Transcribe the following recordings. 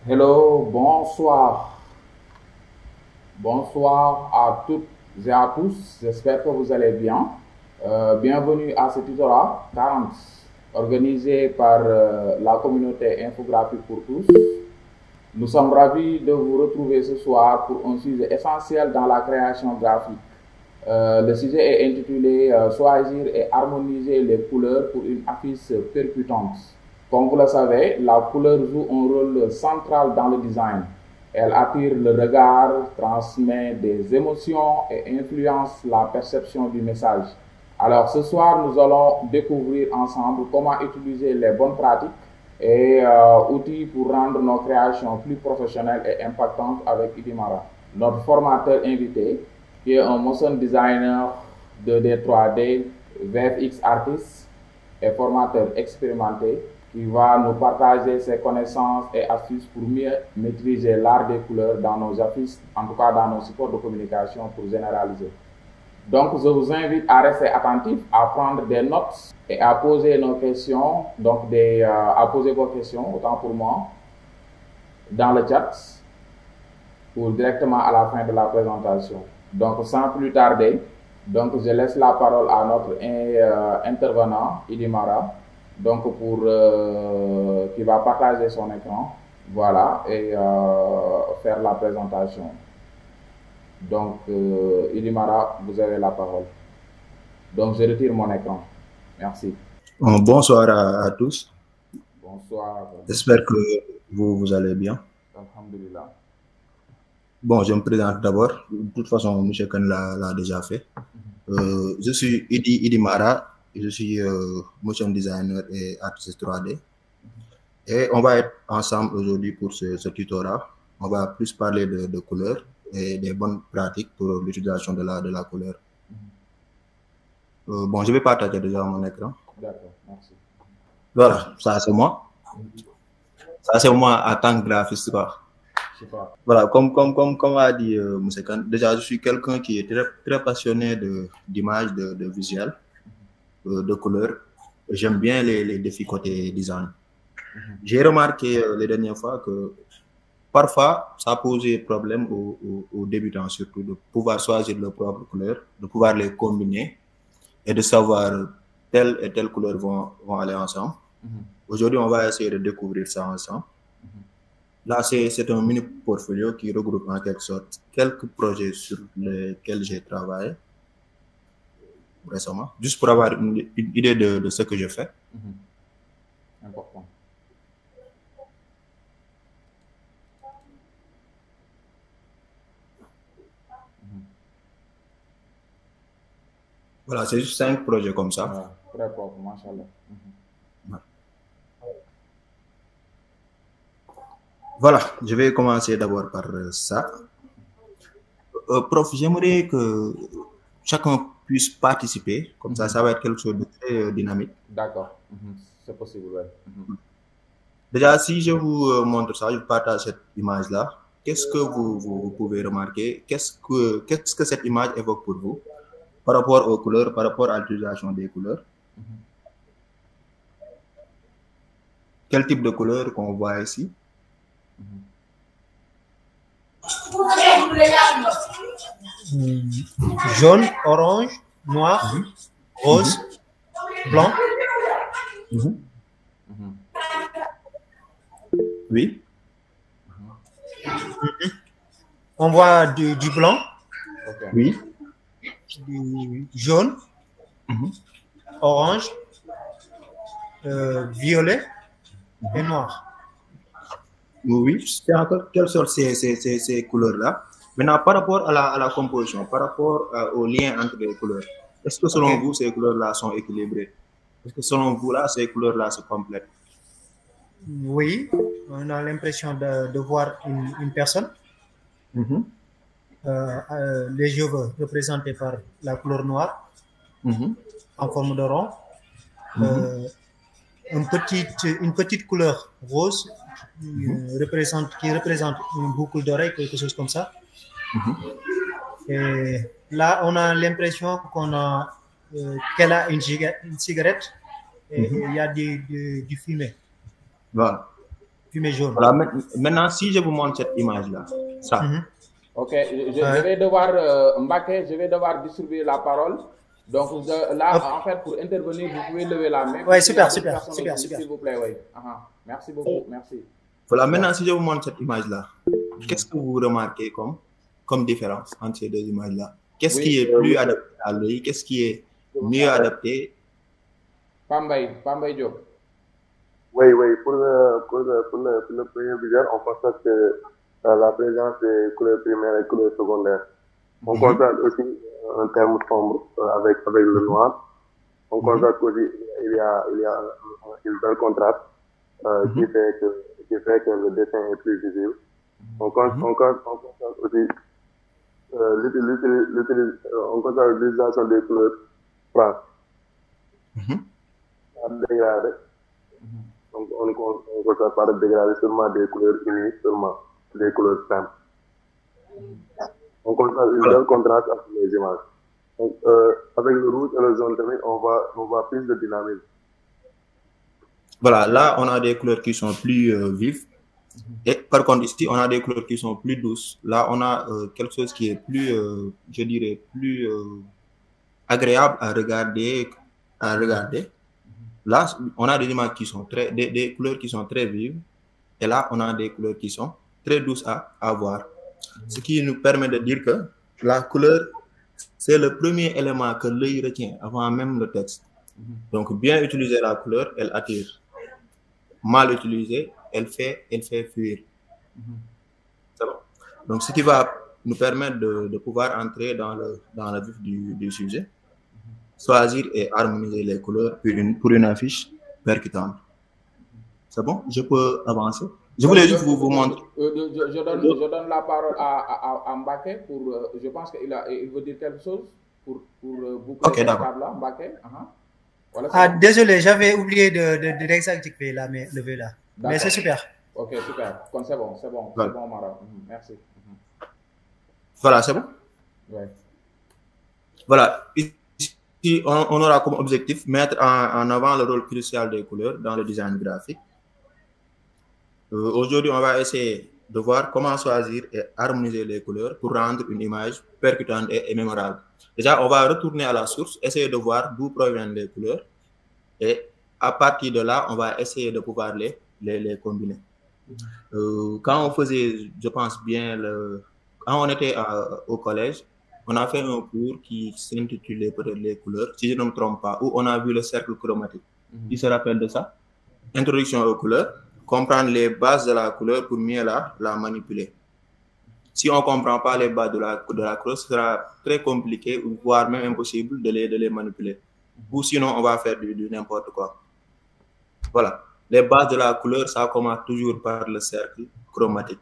Hello, bonsoir. Bonsoir à toutes et à tous. J'espère que vous allez bien. Bienvenue à ce tutorat 40 organisé par la communauté Infographique pour tous. Nous sommes ravis de vous retrouver ce soir pour un sujet essentiel dans la création graphique. Le sujet est intitulé Choisir et harmoniser les couleurs pour une affiche percutante. Comme vous le savez, la couleur joue un rôle central dans le design. Elle attire le regard, transmet des émotions et influence la perception du message. Alors ce soir, nous allons découvrir ensemble comment utiliser les bonnes pratiques et outils pour rendre nos créations plus professionnelles et impactantes avec Idimara. Notre formateur invité, qui est un motion designer 2D, 3D, VFX artist et formateur expérimenté, qui va nous partager ses connaissances et astuces pour mieux maîtriser l'art des couleurs dans nos affiches, en tout cas dans nos supports de communication pour généraliser. Donc, je vous invite à rester attentif, à prendre des notes et à poser nos questions, donc à poser vos questions, autant pour moi, dans le chat ou directement à la fin de la présentation. Donc, sans plus tarder, donc je laisse la parole à notre intervenant, Idimara, donc qui va partager son écran, voilà, et faire la présentation. Donc, Idimara, vous avez la parole. Donc, je retire mon écran. Merci. Bonsoir à tous. Bonsoir. J'espère que vous allez bien. Alhamdulillah. Bon, je me présente d'abord. De toute façon, M. Khan l'a déjà fait. Je suis Idi Mara. Je suis motion designer et artiste 3D. Et on va être ensemble aujourd'hui pour ce tutorat. On va plus parler de couleurs et des bonnes pratiques pour l'utilisation de la couleur. Bon, je vais partager déjà mon écran. D'accord, merci. Voilà, ça c'est moi. Ça c'est moi en tant que graphiste, quoi. Voilà, comme a dit M. Khan, déjà je suis quelqu'un qui est très passionné d'images, de visuels, de couleurs. J'aime bien les défis côté design. J'ai remarqué les dernières fois que parfois ça posait problème aux débutants, surtout de pouvoir choisir leurs propres couleurs, de pouvoir les combiner et de savoir telle et telle couleur vont aller ensemble. Aujourd'hui, on va essayer de découvrir ça ensemble. Là, c'est un mini portfolio qui regroupe en quelque sorte quelques projets sur lesquels j'ai travaillé récemment, juste pour avoir une idée de ce que je fais. Important. Voilà, c'est juste 5 projets comme ça. Ouais, très propre, machallah. Voilà, je vais commencer d'abord par ça. Prof, j'aimerais que chacun puisse participer, comme ça va être quelque chose de très dynamique. D'accord, c'est possible, ouais. Déjà, si je vous montre ça, je partage cette image-là. Qu'est-ce que vous pouvez remarquer? Qu'est-ce que cette image évoque pour vous par rapport aux couleurs, par rapport à l'utilisation des couleurs? Quel type de couleur qu'on voit ici? Jaune, orange, noir, rose, blanc. Oui. On voit du blanc, oui, du jaune, orange, violet et noir. Oui, c'est encore quelles sortes ces couleurs-là. Maintenant, par rapport à la composition, par rapport au lien entre les couleurs, est-ce que selon vous, ces couleurs-là sont équilibrées? Est-ce que selon vous, là, ces couleurs-là se complètent? Oui, on a l'impression de voir une personne. Les yeux représentés par la couleur noire en forme de rond. Une petite couleur rose qui représente une boucle d'oreille, quelque chose comme ça. Et là, on a l'impression qu'elle a une cigarette et il y a du fumée. Voilà. fumée jaune. Voilà, maintenant, si je vous montre cette image-là, ça. Ok, je vais devoir, Mbaké, je vais devoir distribuer la parole. Donc là, en fait, pour intervenir, vous pouvez lever la main. Oui, super. S'il vous plaît, oui. Merci beaucoup, merci. Voilà, maintenant, si je vous montre cette image-là, qu'est-ce que vous remarquez comme différence entre ces deux images-là? Qu'est-ce qui est plus adapté à l'œil? Qu'est-ce qui est mieux adapté? Pambay Diop. Oui, pour le premier visuel, on constate que la présence des couleurs primaires et couleurs secondaires. On constate aussi un terme sombre avec le noir. On constate aussi il y a un bel contraste qui fait que le dessin est plus visible. On constate aussi l'utilisation des couleurs franches. Dégradé. Donc on constate pas de dégradé seulement des couleurs unies, seulement des couleurs simples. On constate un bel contraste entre les images. Donc, avec le rouge et le jaune, on voit plus de dynamisme. Voilà, là, on a des couleurs qui sont plus vives. Et par contre, ici, on a des couleurs qui sont plus douces. Là, on a quelque chose qui est plus, je dirais, plus agréable à regarder. Là, on a des images qui sont des couleurs qui sont très vives. Et là, on a des couleurs qui sont très douces à voir. Ce qui nous permet de dire que la couleur, c'est le premier élément que l'œil retient avant même le texte. Donc, bien utiliser la couleur, elle attire. Mal utilisée, elle fait fuir. C'est bon. Donc, ce qui va nous permettre de pouvoir entrer dans le vif du sujet, choisir et harmoniser les couleurs pour une affiche percutante. C'est bon? Je peux avancer? Je voulais juste vous montrer. Je donne la parole à Mbaké pour. Je pense qu'il veut dire quelque chose pour boucler cette table-là. Mbaké. Voilà, désolé, j'avais oublié de désactiver la lever là. Mais c'est super. Ok, super. C'est bon, voilà. C'est bon, Mara. Merci. Voilà, c'est bon? Oui. Voilà. Ici, on aura comme objectif mettre en avant le rôle crucial des couleurs dans le design graphique. Aujourd'hui, on va essayer de voir comment choisir et harmoniser les couleurs pour rendre une image percutante et mémorable. Déjà, on va retourner à la source, essayer de voir d'où proviennent les couleurs. Et à partir de là, on va essayer de pouvoir les combiner. Quand on faisait, je pense bien, quand on était au collège, on a fait un cours qui s'intitulait peut-être les couleurs, si je ne me trompe pas, où on a vu le cercle chromatique. Qui se rappelle de ça? Introduction aux couleurs. Comprendre les bases de la couleur pour mieux la manipuler. Si on ne comprend pas les bases de la couleur, ce sera très compliqué, voire même impossible de les manipuler. Ou sinon, on va faire du n'importe quoi. Voilà. Les bases de la couleur, ça commence toujours par le cercle chromatique.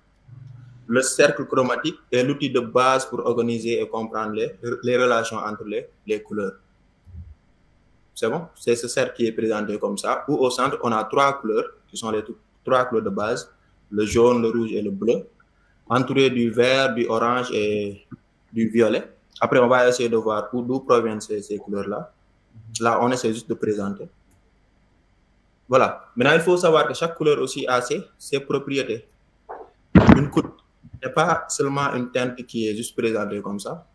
Le cercle chromatique est l'outil de base pour organiser et comprendre les relations entre les couleurs. C'est bon? C'est ce cercle qui est présenté comme ça, où au centre, on a trois couleurs, qui sont les trois couleurs de base, le jaune, le rouge et le bleu, entouré du vert, du orange et du violet. Après, on va essayer de voir d'où proviennent ces couleurs-là. Là, on essaie juste de présenter. Voilà. Maintenant, il faut savoir que chaque couleur aussi a ses propriétés. Une couleur n'est pas seulement une teinte qui est juste présentée comme ça.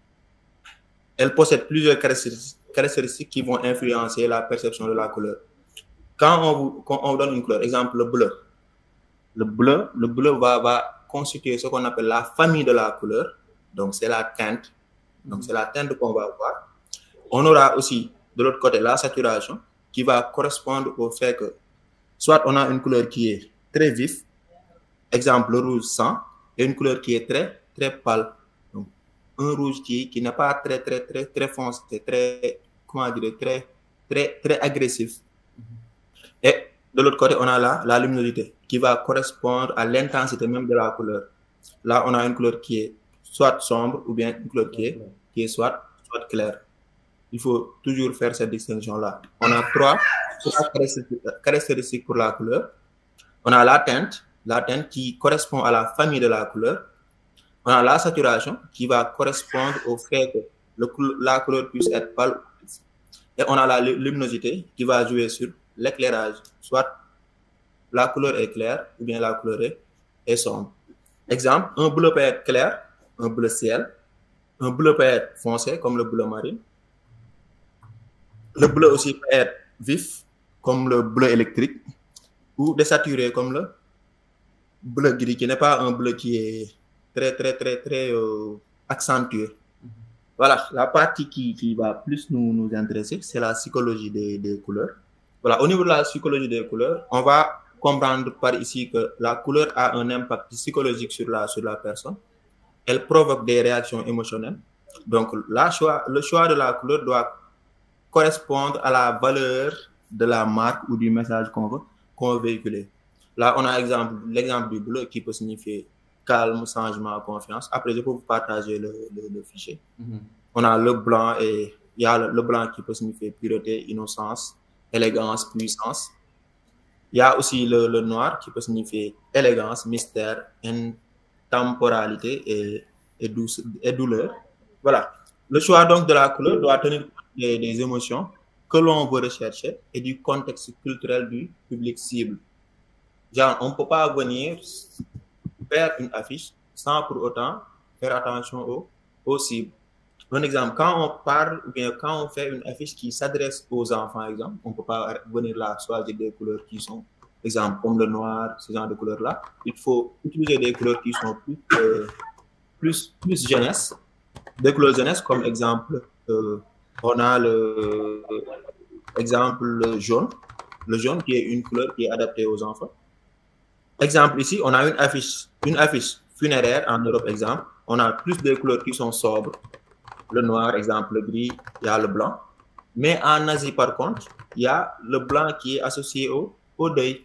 Elle possède plusieurs caractéristiques qui vont influencer la perception de la couleur. Quand on vous donne une couleur, exemple le bleu. Le bleu va constituer ce qu'on appelle la famille de la couleur. Donc, c'est la teinte. Donc, c'est la teinte qu'on va voir. On aura aussi, de l'autre côté, la saturation qui va correspondre au fait que soit on a une couleur qui est très vive, exemple le rouge sang, et une couleur qui est très, très pâle. Donc, un rouge qui n'est pas très foncé, très, comment dire, très agressif. Et de l'autre côté, on a la luminosité qui va correspondre à l'intensité même de la couleur. Là, on a une couleur qui est soit sombre ou bien une couleur qui est soit claire. Il faut toujours faire cette distinction-là. On a trois caractéristiques pour la couleur. On a la teinte qui correspond à la famille de la couleur. On a la saturation qui va correspondre au fait que la couleur puisse être pâle. Et on a la luminosité qui va jouer sur l'éclairage, soit la couleur est claire ou bien la couleur est sombre. Exemple, un bleu peut être clair, un bleu ciel. Un bleu peut être foncé, comme le bleu marine. Le bleu aussi peut être vif, comme le bleu électrique, ou désaturé, comme le bleu gris, qui n'est pas un bleu qui est très accentué. Voilà, la partie qui va plus nous intéresser, c'est la psychologie des couleurs. Voilà, au niveau de la psychologie des couleurs, on va comprendre par ici que la couleur a un impact psychologique sur la personne. Elle provoque des réactions émotionnelles. Donc, le choix de la couleur doit correspondre à la valeur de la marque ou du message qu'on veut véhiculer. Là, on a l'exemple du bleu qui peut signifier calme, changement, confiance. Après, je peux vous partager le fichier. On a le blanc et il y a le blanc qui peut signifier pureté, innocence, élégance, puissance. Il y a aussi le noir qui peut signifier élégance, mystère, temporalité et douleur. Voilà. Le choix donc de la couleur doit tenir compte des émotions que l'on veut rechercher et du contexte culturel du public cible. Genre, on ne peut pas venir faire une affiche sans pour autant faire attention aux cibles. Un exemple, quand on parle ou bien quand on fait une affiche qui s'adresse aux enfants, exemple, on ne peut pas venir là choisir des couleurs qui sont, exemple, comme le noir, ce genre de couleurs-là. Il faut utiliser des couleurs qui sont plus jeunesse. Des couleurs jeunesse, comme exemple, on a le jaune. Le jaune qui est une couleur qui est adaptée aux enfants. Exemple ici, on a une affiche funéraire en Europe, exemple. On a plus de couleurs qui sont sobres. Le noir, exemple, le gris, il y a le blanc. Mais en Asie, par contre, il y a le blanc qui est associé au deuil.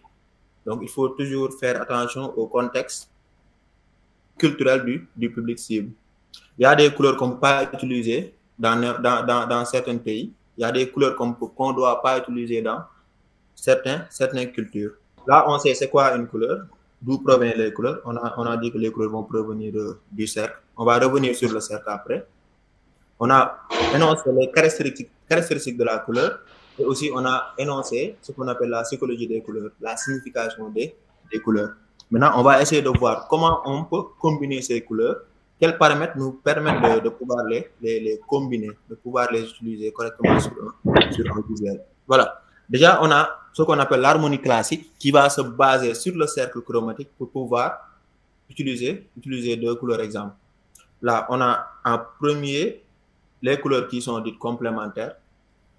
Donc, il faut toujours faire attention au contexte culturel du public cible. Il y a des couleurs qu'on ne peut pas utiliser dans certains pays. Il y a des couleurs qu'on ne doit pas utiliser dans certaines cultures. Là, on sait c'est quoi une couleur, d'où proviennent les couleurs. On a dit que les couleurs vont provenir du cercle. On va revenir sur le cercle après. On a énoncé les caractéristiques de la couleur et aussi on a énoncé ce qu'on appelle la psychologie des couleurs, la signification des couleurs. Maintenant, on va essayer de voir comment on peut combiner ces couleurs, quels paramètres nous permettent de pouvoir les combiner, de pouvoir les utiliser correctement sur un visuel. Voilà. Déjà, on a ce qu'on appelle l'harmonie classique qui va se baser sur le cercle chromatique pour pouvoir utiliser deux couleurs exemples. Là, on a en premier les couleurs qui sont dites complémentaires.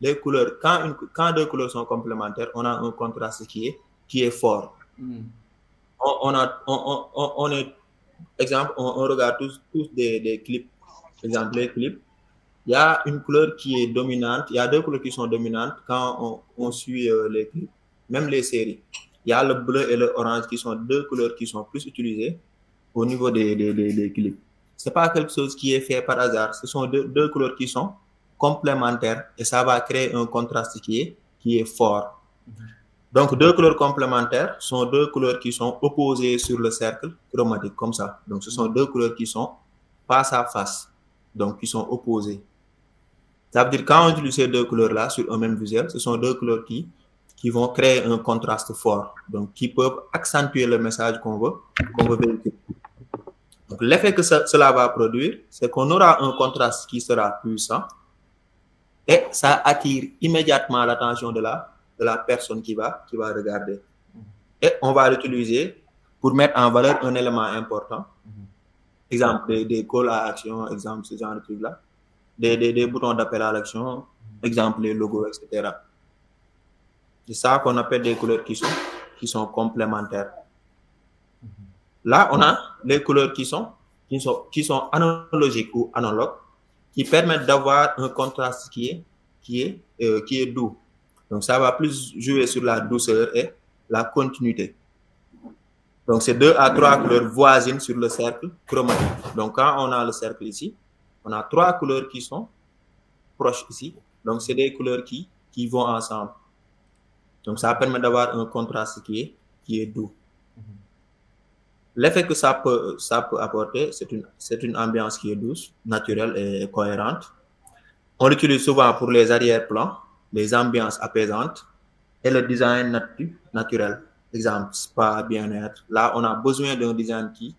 Les couleurs, quand deux couleurs sont complémentaires, on a un contraste qui est fort. Exemple, on regarde tous des clips. Exemple, les clips. Il y a une couleur qui est dominante. Il y a deux couleurs qui sont dominantes quand on suit les clips. Même les séries. Il y a le bleu et le orange qui sont deux couleurs qui sont plus utilisées au niveau des clips. Ce n'est pas quelque chose qui est fait par hasard. Ce sont deux couleurs qui sont complémentaires et ça va créer un contraste qui est fort. Donc, deux couleurs complémentaires sont deux couleurs qui sont opposées sur le cercle chromatique, comme ça. Donc, ce sont deux couleurs qui sont face à face, donc qui sont opposées. Ça veut dire quand on utilise ces deux couleurs-là sur un même visuel, ce sont deux couleurs qui vont créer un contraste fort, donc qui peuvent accentuer le message qu'on veut véhiculer. Donc, l'effet que cela va produire, c'est qu'on aura un contraste qui sera puissant et ça attire immédiatement l'attention de la personne qui va regarder. Et on va l'utiliser pour mettre en valeur un élément important. Exemple, des calls à action, exemple, ce genre de trucs-là. Des boutons d'appel à l'action, exemple, les logos, etc. C'est ça qu'on appelle des couleurs qui sont complémentaires. Là, on a les couleurs qui sont analogiques ou analogues, qui permettent d'avoir un contraste qui est doux. Donc, ça va plus jouer sur la douceur et la continuité. Donc, c'est 2 à 3 couleurs voisines sur le cercle chromatique. Donc, quand on a le cercle ici, on a 3 couleurs qui sont proches ici. Donc, c'est des couleurs qui vont ensemble. Donc, ça permet d'avoir un contraste qui est doux. L'effet que ça peut apporter, c'est une ambiance qui est douce, naturelle et cohérente. On l'utilise souvent pour les arrière-plans, les ambiances apaisantes et le design naturel. exemple, spa, bien-être. Là, on a besoin d'un design qui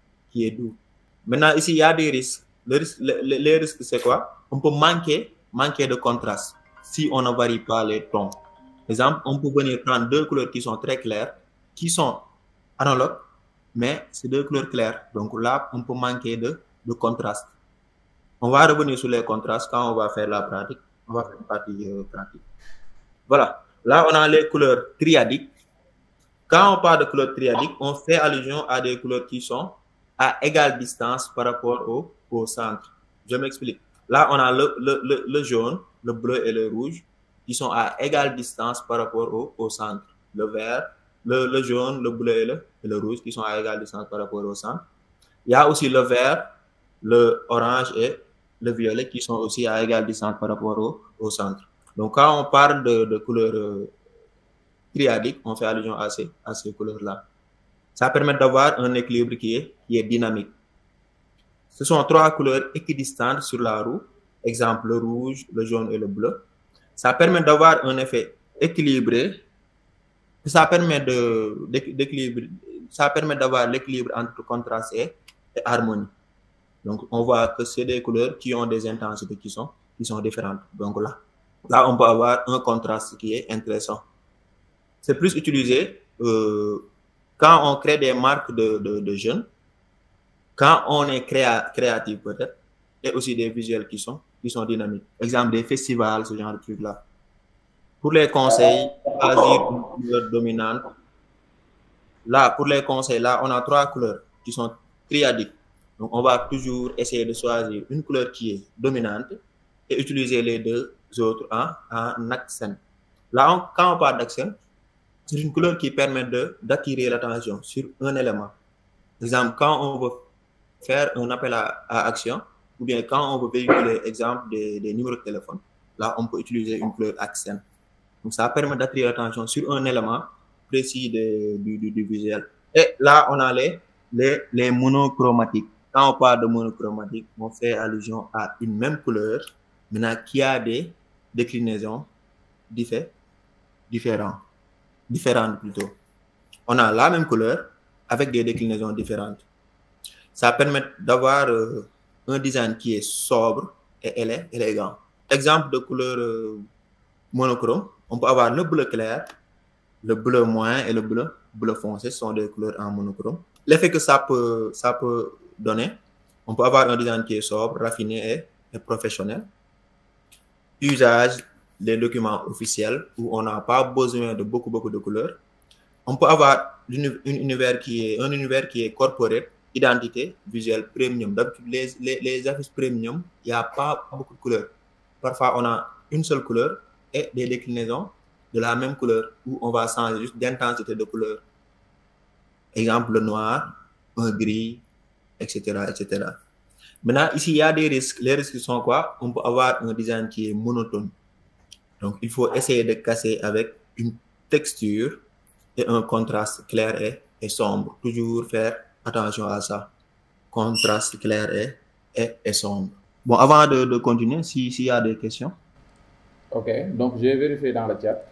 est doux. Maintenant, ici, il y a des risques. Les risques, c'est quoi? On peut manquer de contraste si on ne varie pas les tons. Par exemple, on peut venir prendre deux couleurs qui sont très claires, qui sont analogues, mais c'est deux couleurs claires. Donc là, on peut manquer de contraste. On va revenir sur les contrastes quand on va faire la pratique. On va faire une partie pratique. Voilà. Là, on a les couleurs triadiques. Quand on parle de couleurs triadiques, on fait allusion à des couleurs qui sont à égale distance par rapport au centre. Je m'explique. Là, on a le jaune, le bleu et le rouge qui sont à égale distance par rapport au centre. Le vert, le jaune, le bleu et le rouge qui sont à égale distance par rapport au centre. Il y a aussi le vert, le orange et le violet qui sont aussi à égale distance par rapport au centre. Donc, quand on parle de couleurs triadiques, on fait allusion à ces couleurs-là. Ça permet d'avoir un équilibre qui est dynamique. Ce sont trois couleurs équidistantes sur la roue. Exemple, le rouge, le jaune et le bleu. Ça permet d'avoir un effet équilibré. Ça permet d'avoir l'équilibre entre contraste et harmonie. Donc, on voit que c'est des couleurs qui ont des intensités qui sont différentes. Donc là, on peut avoir un contraste qui est intéressant. C'est plus utilisé quand on crée des marques de jeunes, quand on est créatif peut-être, et aussi des visuels qui sont dynamiques. Exemple, des festivals, ce genre de trucs-là. Pour les conseils, choisir une couleur dominante. Là, pour les conseils, là, on a trois couleurs qui sont triadiques. Donc, on va toujours essayer de choisir une couleur qui est dominante et utiliser les deux autres en accent. Là, quand on parle d'accent, c'est une couleur qui permet d'attirer l'attention sur un élément. Par exemple, quand on veut faire un appel à action, ou bien quand on veut véhiculer, exemple, des numéros de téléphone, là, on peut utiliser une couleur accent. Donc, ça permet d'attirer l'attention sur un élément précis du visuel. Et là, on a les monochromatiques. Quand on parle de monochromatique, on fait allusion à une même couleur, maintenant qui a des déclinaisons différentes plutôt. On a la même couleur avec des déclinaisons différentes. Ça permet d'avoir un design qui est sobre et élégant. Exemple de couleur monochrome, on peut avoir le bleu clair, le bleu moyen et le bleu foncé, ce sont des couleurs en monochrome. L'effet que ça peut donner, on peut avoir un design qui est sobre, raffiné et professionnel. Usage des documents officiels où on n'a pas besoin de beaucoup de couleurs. On peut avoir un univers qui est corporate, identité visuelle premium. D'habitude, les affiches premium, il n'y a pas beaucoup de couleurs. Parfois, on a une seule couleur et des déclinaisons de la même couleur où on va changer juste d'intensité de couleur. Exemple, le noir, un gris, etc., etc. Maintenant, ici, il y a des risques. Les risques sont quoi? On peut avoir un design qui est monotone. Donc, il faut essayer de casser avec une texture et un contraste clair et sombre. Toujours faire attention à ça. Contraste clair et sombre. Bon, avant de continuer, s'il y a des questions. Ok, donc j'ai vérifié dans le chat.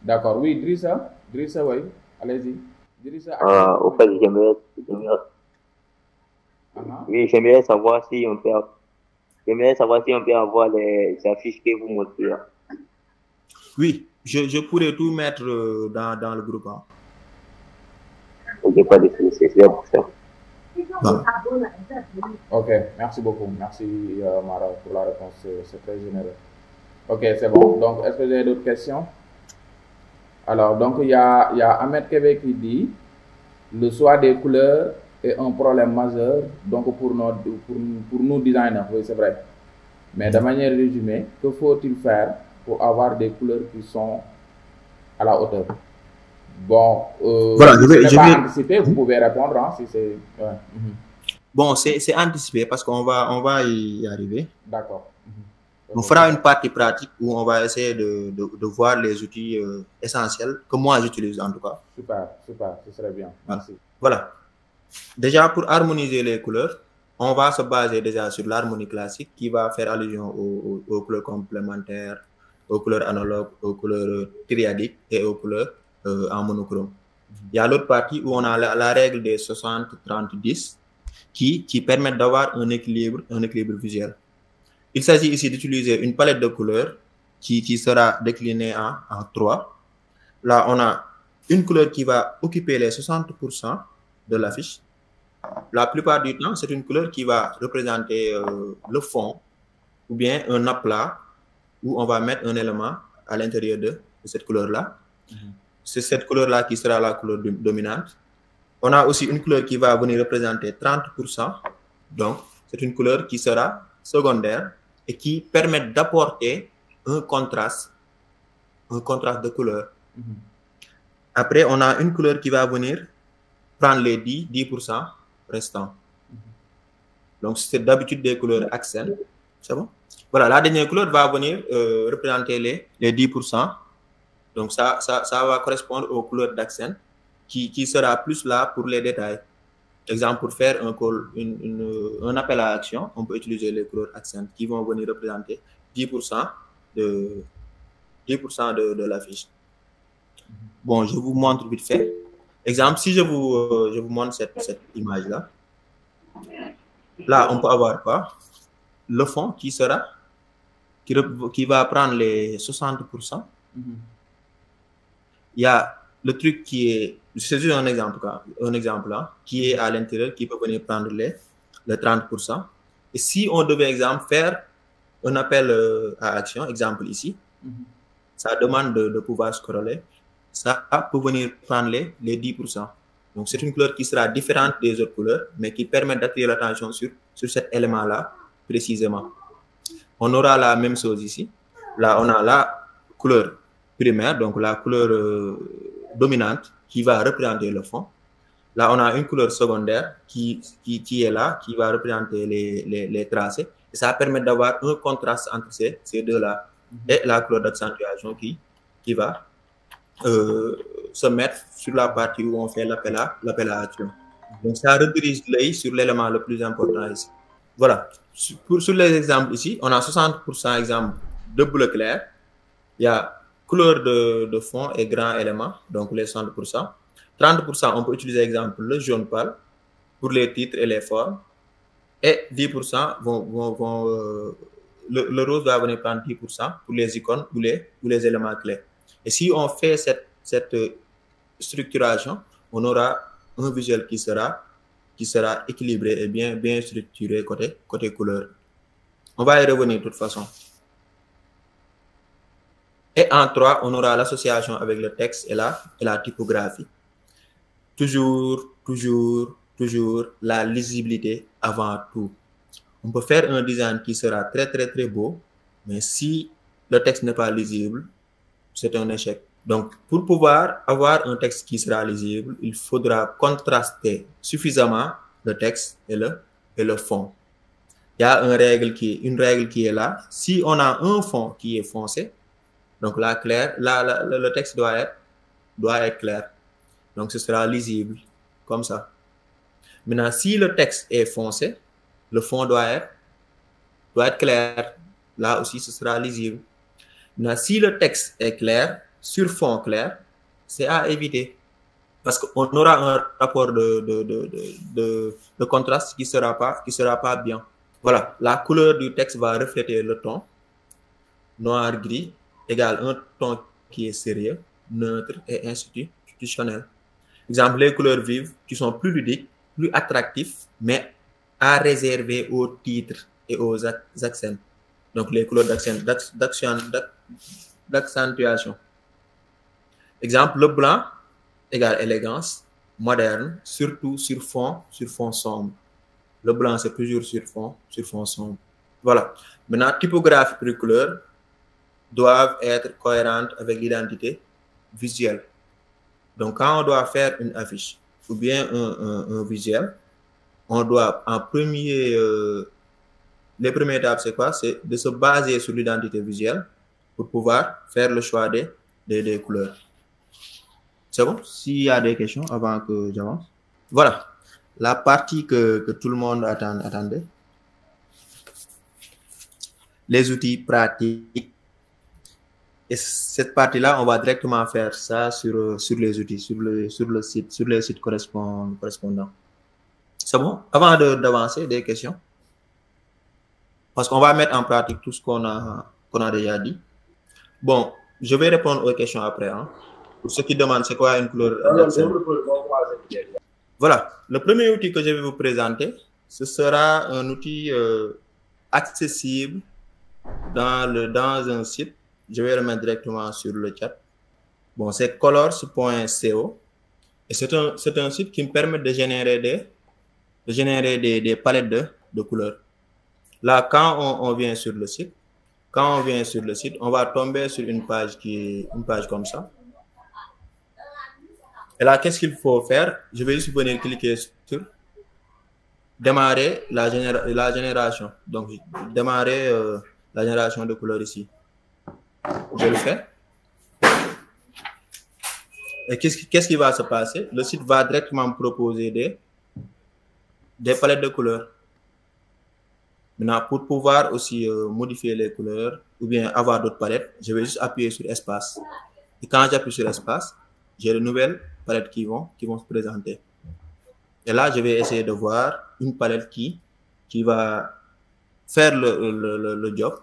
D'accord, oui, Drissa, oui, allez-y. Au fait, oui, j'aimerais savoir si on peut avoir les affiches que vous montrez. Oui, je pourrais tout mettre dans le groupe. Hein. Ok, pas de soucis, c'est pour ça. Voilà. Ok, merci beaucoup. Merci Mara pour la réponse, c'est très généreux. Ok, c'est bon. Donc, est-ce que vous avez d'autres questions? Alors, donc il y a Ahmed Kébé qui dit le choix des couleurs est un problème majeur donc pour nous designers, oui c'est vrai. Mais de manière résumée, que faut-il faire pour avoir des couleurs qui sont à la hauteur? Bon, voilà, je vais anticiper, vous pouvez répondre hein, si c'est... Ouais. Bon, c'est anticipé parce qu'on va y arriver. D'accord. On fera une partie pratique où on va essayer de voir les outils essentiels que moi j'utilise en tout cas. Super, ce serait bien. Merci. Voilà. Déjà, pour harmoniser les couleurs, on va se baser déjà sur l'harmonie classique qui va faire allusion aux couleurs complémentaires, aux couleurs analogues, aux couleurs triadiques et aux couleurs en monochrome. Il y a l'autre partie où on a la règle des 60-30-10 qui permet d'avoir un équilibre visuel. Il s'agit ici d'utiliser une palette de couleurs qui sera déclinée en 3. Là, on a une couleur qui va occuper les 60% de l'affiche. La plupart du temps, c'est une couleur qui va représenter le fond ou bien un aplat où on va mettre un élément à l'intérieur de cette couleur-là. C'est cette couleur-là qui sera la couleur dominante. On a aussi une couleur qui va venir représenter 30%. Donc, c'est une couleur qui sera secondaire et qui permet d'apporter un contraste de couleur. Après, on a une couleur qui va venir prendre les 10% restants. Donc, c'est d'habitude des couleurs accents. C'est bon? Voilà, la dernière couleur va venir représenter les 10%. Donc, ça va correspondre aux couleurs d'accent qui sera plus là pour les détails. Exemple, pour faire un appel à action, on peut utiliser les couleurs accents qui vont venir représenter 10% de l'affiche. Bon, je vous montre vite fait. Exemple, si je vous montre cette image-là. Là, on peut avoir quoi? Le fond qui va prendre les 60%. Il y a le truc qui est, c'est juste un exemple là, qui est à l'intérieur, qui peut venir prendre les 30%. Et si on devait, exemple, faire un appel à action, exemple ici, ça demande de pouvoir scroller, ça peut venir prendre les 10%. Donc, c'est une couleur qui sera différente des autres couleurs, mais qui permet d'attirer l'attention sur cet élément-là, précisément. On aura la même chose ici. Là, on a la couleur primaire, donc la couleur dominante, qui va représenter le fond. Là, on a une couleur secondaire qui est là, qui va représenter les tracés. Et ça permet d'avoir un contraste entre ces deux-là. Et la couleur d'accentuation qui va se mettre sur la partie où on fait l'appel à action. Donc, ça redirige l'œil sur l'élément le plus important ici. Voilà. Sur les exemples ici, on a 60% exemple de bleu clair. Il y a couleur de fond et grand élément, donc les 60%. 30%, on peut utiliser exemple le jaune pâle pour les titres et les formes. Et 10% le rose va venir prendre 10% pour les icônes ou les éléments clés. Et si on fait cette structuration, on aura un visuel qui sera équilibré et bien structuré côté couleur. On va y revenir de toute façon. Et en 3, on aura l'association avec le texte et la typographie. Toujours la lisibilité avant tout. On peut faire un design qui sera très beau, mais si le texte n'est pas lisible, c'est un échec. Donc, pour pouvoir avoir un texte qui sera lisible, il faudra contraster suffisamment le texte et le fond. Il y a une règle qui est là. Si on a un fond qui est foncé, donc là, le texte doit être clair. Donc, ce sera lisible, comme ça. Maintenant, si le texte est foncé, le fond doit être clair. Là aussi, ce sera lisible. Maintenant, si le texte est clair, sur fond clair, c'est à éviter. Parce qu'on aura un rapport de contraste qui sera pas bien. Voilà, la couleur du texte va refléter le ton. Noir-gris égale un ton qui est sérieux, neutre et institutionnel. Exemple, les couleurs vives qui sont plus ludiques, plus attractifs, mais à réserver aux titres et aux accents. Donc, les couleurs d'accentuation. Exemple, le blanc égale élégance, moderne, surtout sur fond sombre. Le blanc, c'est toujours sur fond sombre. Voilà. Maintenant, typographie pour les couleurs doivent être cohérentes avec l'identité visuelle. Donc, quand on doit faire une affiche ou bien un visuel, on doit en premier... les premières étapes, c'est quoi? C'est de se baser sur l'identité visuelle pour pouvoir faire le choix des couleurs. C'est bon? S'il y a des questions avant que j'avance. Voilà. La partie que tout le monde attendait. Les outils pratiques Et cette partie-là, on va directement faire ça sur les outils, sur le site, sur les sites correspondants. C'est bon? Avant d'avancer, des questions? Parce qu'on va mettre en pratique tout ce qu'on a déjà dit. Bon, je vais répondre aux questions après. Hein. Pour ceux qui demandent c'est quoi une couleur HTML. Voilà, le premier outil que je vais vous présenter, ce sera un outil accessible dans un site. Je vais le mettre directement sur le chat. Bon, c'est colors.co et c'est un site qui me permet de générer des palettes de couleurs. Là, quand on vient sur le site, on va tomber sur une page une page comme ça. Et là, qu'est-ce qu'il faut faire? Je vais juste venir cliquer sur démarrer la génération. Donc, démarrer la génération de couleurs ici. Je le fais. Et qu'est-ce qui va se passer? Le site va directement me proposer des palettes de couleurs. Maintenant, pour pouvoir aussi modifier les couleurs ou bien avoir d'autres palettes, je vais juste appuyer sur espace. Et quand j'appuie sur espace, j'ai de nouvelles palettes qui vont se présenter. Et là, je vais essayer de voir une palette qui va faire le job.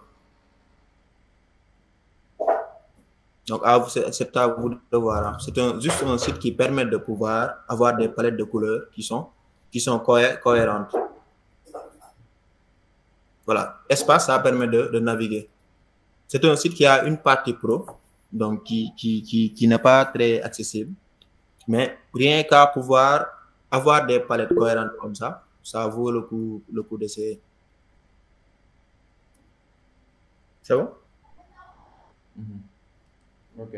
Donc, c'est à vous de voir. C'est juste un site qui permet de pouvoir avoir des palettes de couleurs qui sont cohérentes. Voilà. Espace, ça permet de naviguer. C'est un site qui a une partie pro, donc qui n'est pas très accessible. Mais rien qu'à pouvoir avoir des palettes cohérentes comme ça, ça vaut le coup d'essayer. C'est bon? Ok.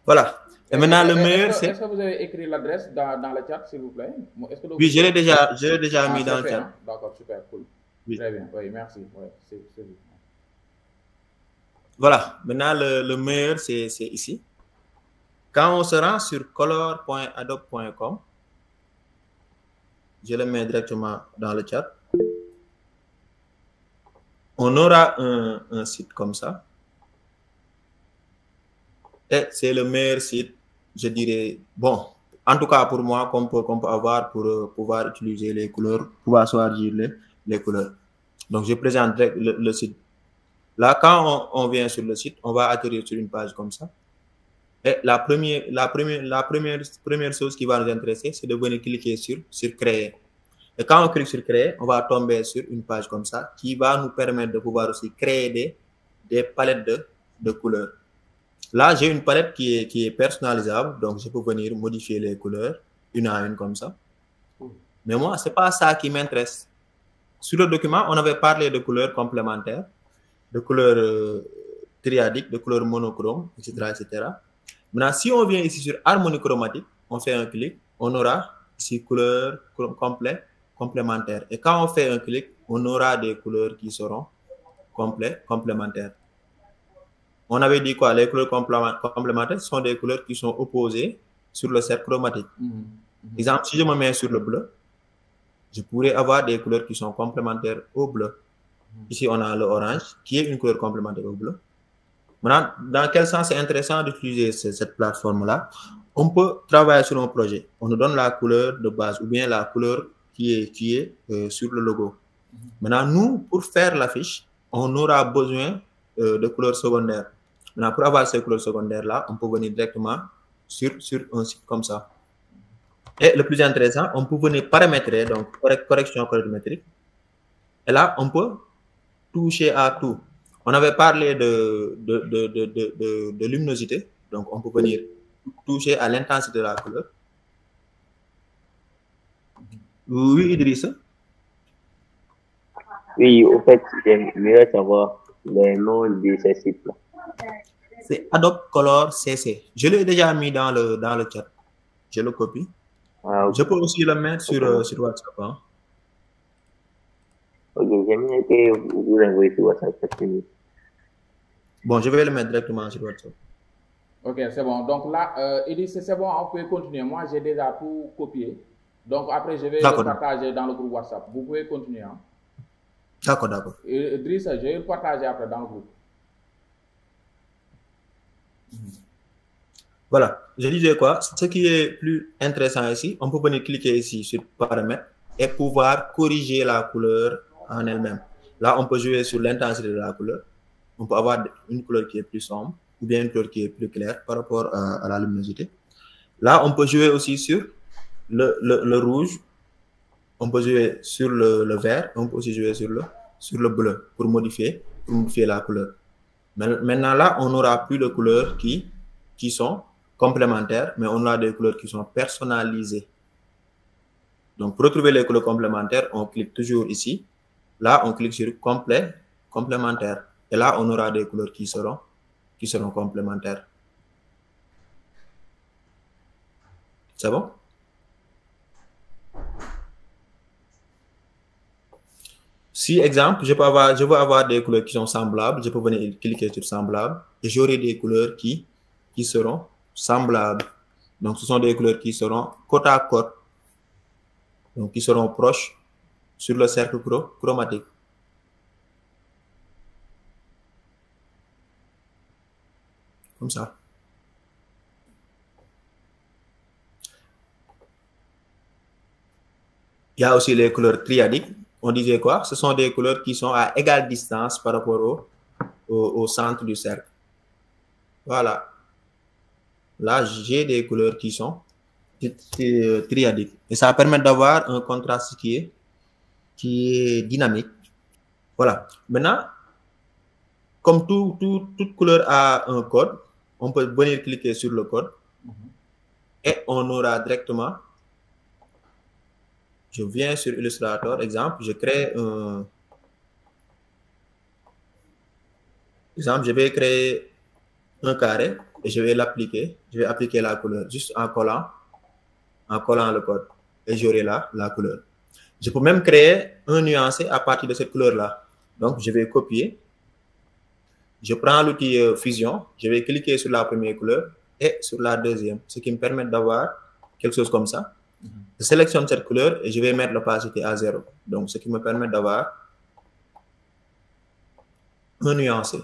Voilà. Et maintenant, le meilleur, c'est... Est-ce que vous avez écrit l'adresse dans le chat, s'il vous plaît? Oui, je l'ai déjà mis dans le chat. Hein? D'accord, super, cool. Oui. Très bien, oui, merci. Ouais, c'est bien. Voilà. Maintenant, le meilleur, c'est ici. Quand on se rend sur color.adobe.com, je le mets directement dans le chat. On aura un site comme ça. Et c'est le meilleur site, je dirais, bon, en tout cas pour moi, qu'on peut avoir pour pouvoir utiliser les couleurs, pouvoir choisir les couleurs. Donc, je présente le site. Là, quand on vient sur le site, on va atterrir sur une page comme ça. Et la première chose qui va nous intéresser, c'est de venir cliquer sur créer. Et quand on clique sur créer, on va tomber sur une page comme ça qui va nous permettre de pouvoir aussi créer des palettes de couleurs. Là, j'ai une palette qui est personnalisable, donc je peux venir modifier les couleurs une à une comme ça. Mais moi, c'est pas ça qui m'intéresse. Sur le document, on avait parlé de couleurs complémentaires, de couleurs triadiques, de couleurs monochromes, etc., etc. Maintenant, si on vient ici sur harmonie chromatique, on fait un clic, on aura ici couleurs complémentaires. Et quand on fait un clic, on aura des couleurs qui seront complémentaires. On avait dit quoi? Les couleurs complémentaires sont des couleurs qui sont opposées sur le cercle chromatique. Exemple, si je me mets sur le bleu, je pourrais avoir des couleurs qui sont complémentaires au bleu. Ici, on a le orange, qui est une couleur complémentaire au bleu. Maintenant, dans quel sens c'est intéressant d'utiliser cette plateforme-là? On peut travailler sur un projet. On nous donne la couleur de base ou bien la couleur qui est sur le logo. Maintenant, nous, pour faire l'affiche, on aura besoin de couleurs secondaires. Maintenant, pour avoir ces couleurs secondaires-là, on peut venir directement sur un site comme ça. Et le plus intéressant, on peut venir paramétrer, donc correction colorimétrique. Et là, on peut toucher à tout. On avait parlé de luminosité, donc on peut venir toucher à l'intensité de la couleur. Oui, Idrissa? Oui, au fait, j'aimerais savoir les noms de ces sites-là. C'est Adobe Color CC. Je l'ai déjà mis dans le chat. Je le copie. Ah, okay. Je peux aussi le mettre sur WhatsApp. Hein. Ok, j'aimerais que vous l'envoyez sur WhatsApp. Bon, je vais le mettre directement sur WhatsApp. Ok, c'est bon. Donc là, il dit c'est bon, on peut continuer. Moi, j'ai déjà tout copié. Donc après, je vais le partager dans le groupe WhatsApp. Vous pouvez continuer. Hein? D'accord, d'accord. Idrissa, je vais le partager après dans le groupe. Voilà, je disais quoi? Ce qui est plus intéressant ici, on peut venir cliquer ici sur paramètres et pouvoir corriger la couleur en elle-même. Là, on peut jouer sur l'intensité de la couleur. On peut avoir une couleur qui est plus sombre ou bien une couleur qui est plus claire par rapport à la luminosité. Là, on peut jouer aussi sur le rouge. On peut jouer sur le vert. On peut aussi jouer sur le bleu pour modifier la couleur. Maintenant, là, on n'aura plus de couleurs qui sont complémentaires, mais on a des couleurs qui sont personnalisées. Donc, pour retrouver les couleurs complémentaires, on clique toujours ici. Là, on clique sur complémentaire. Et là, on aura des couleurs qui seront complémentaires. C'est bon? Si, exemple, je veux avoir des couleurs qui sont semblables, je peux venir cliquer sur semblable et j'aurai des couleurs qui seront semblables. Donc, ce sont des couleurs qui seront côte à côte, donc qui seront proches sur le cercle chromatique. Comme ça. Il y a aussi les couleurs triadiques. On disait quoi? Ce sont des couleurs qui sont à égale distance par rapport au centre du cercle. Voilà. Là, j'ai des couleurs qui sont triadiques. Et ça permet d'avoir un contraste qui est dynamique. Voilà. Maintenant, comme toute couleur a un code, on peut venir cliquer sur le code et on aura directement. Je viens sur Illustrator, exemple, je crée un. Exemple, je vais créer un carré et je vais l'appliquer. Je vais appliquer la couleur juste en collant le code et j'aurai là la couleur. Je peux même créer un nuancé à partir de cette couleur-là. Donc, je vais copier. Je prends l'outil Fusion. Je vais cliquer sur la première couleur et sur la deuxième, ce qui me permet d'avoir quelque chose comme ça. Je sélectionne cette couleur et je vais mettre l'opacité à 0. Donc, ce qui me permet d'avoir un nuancé.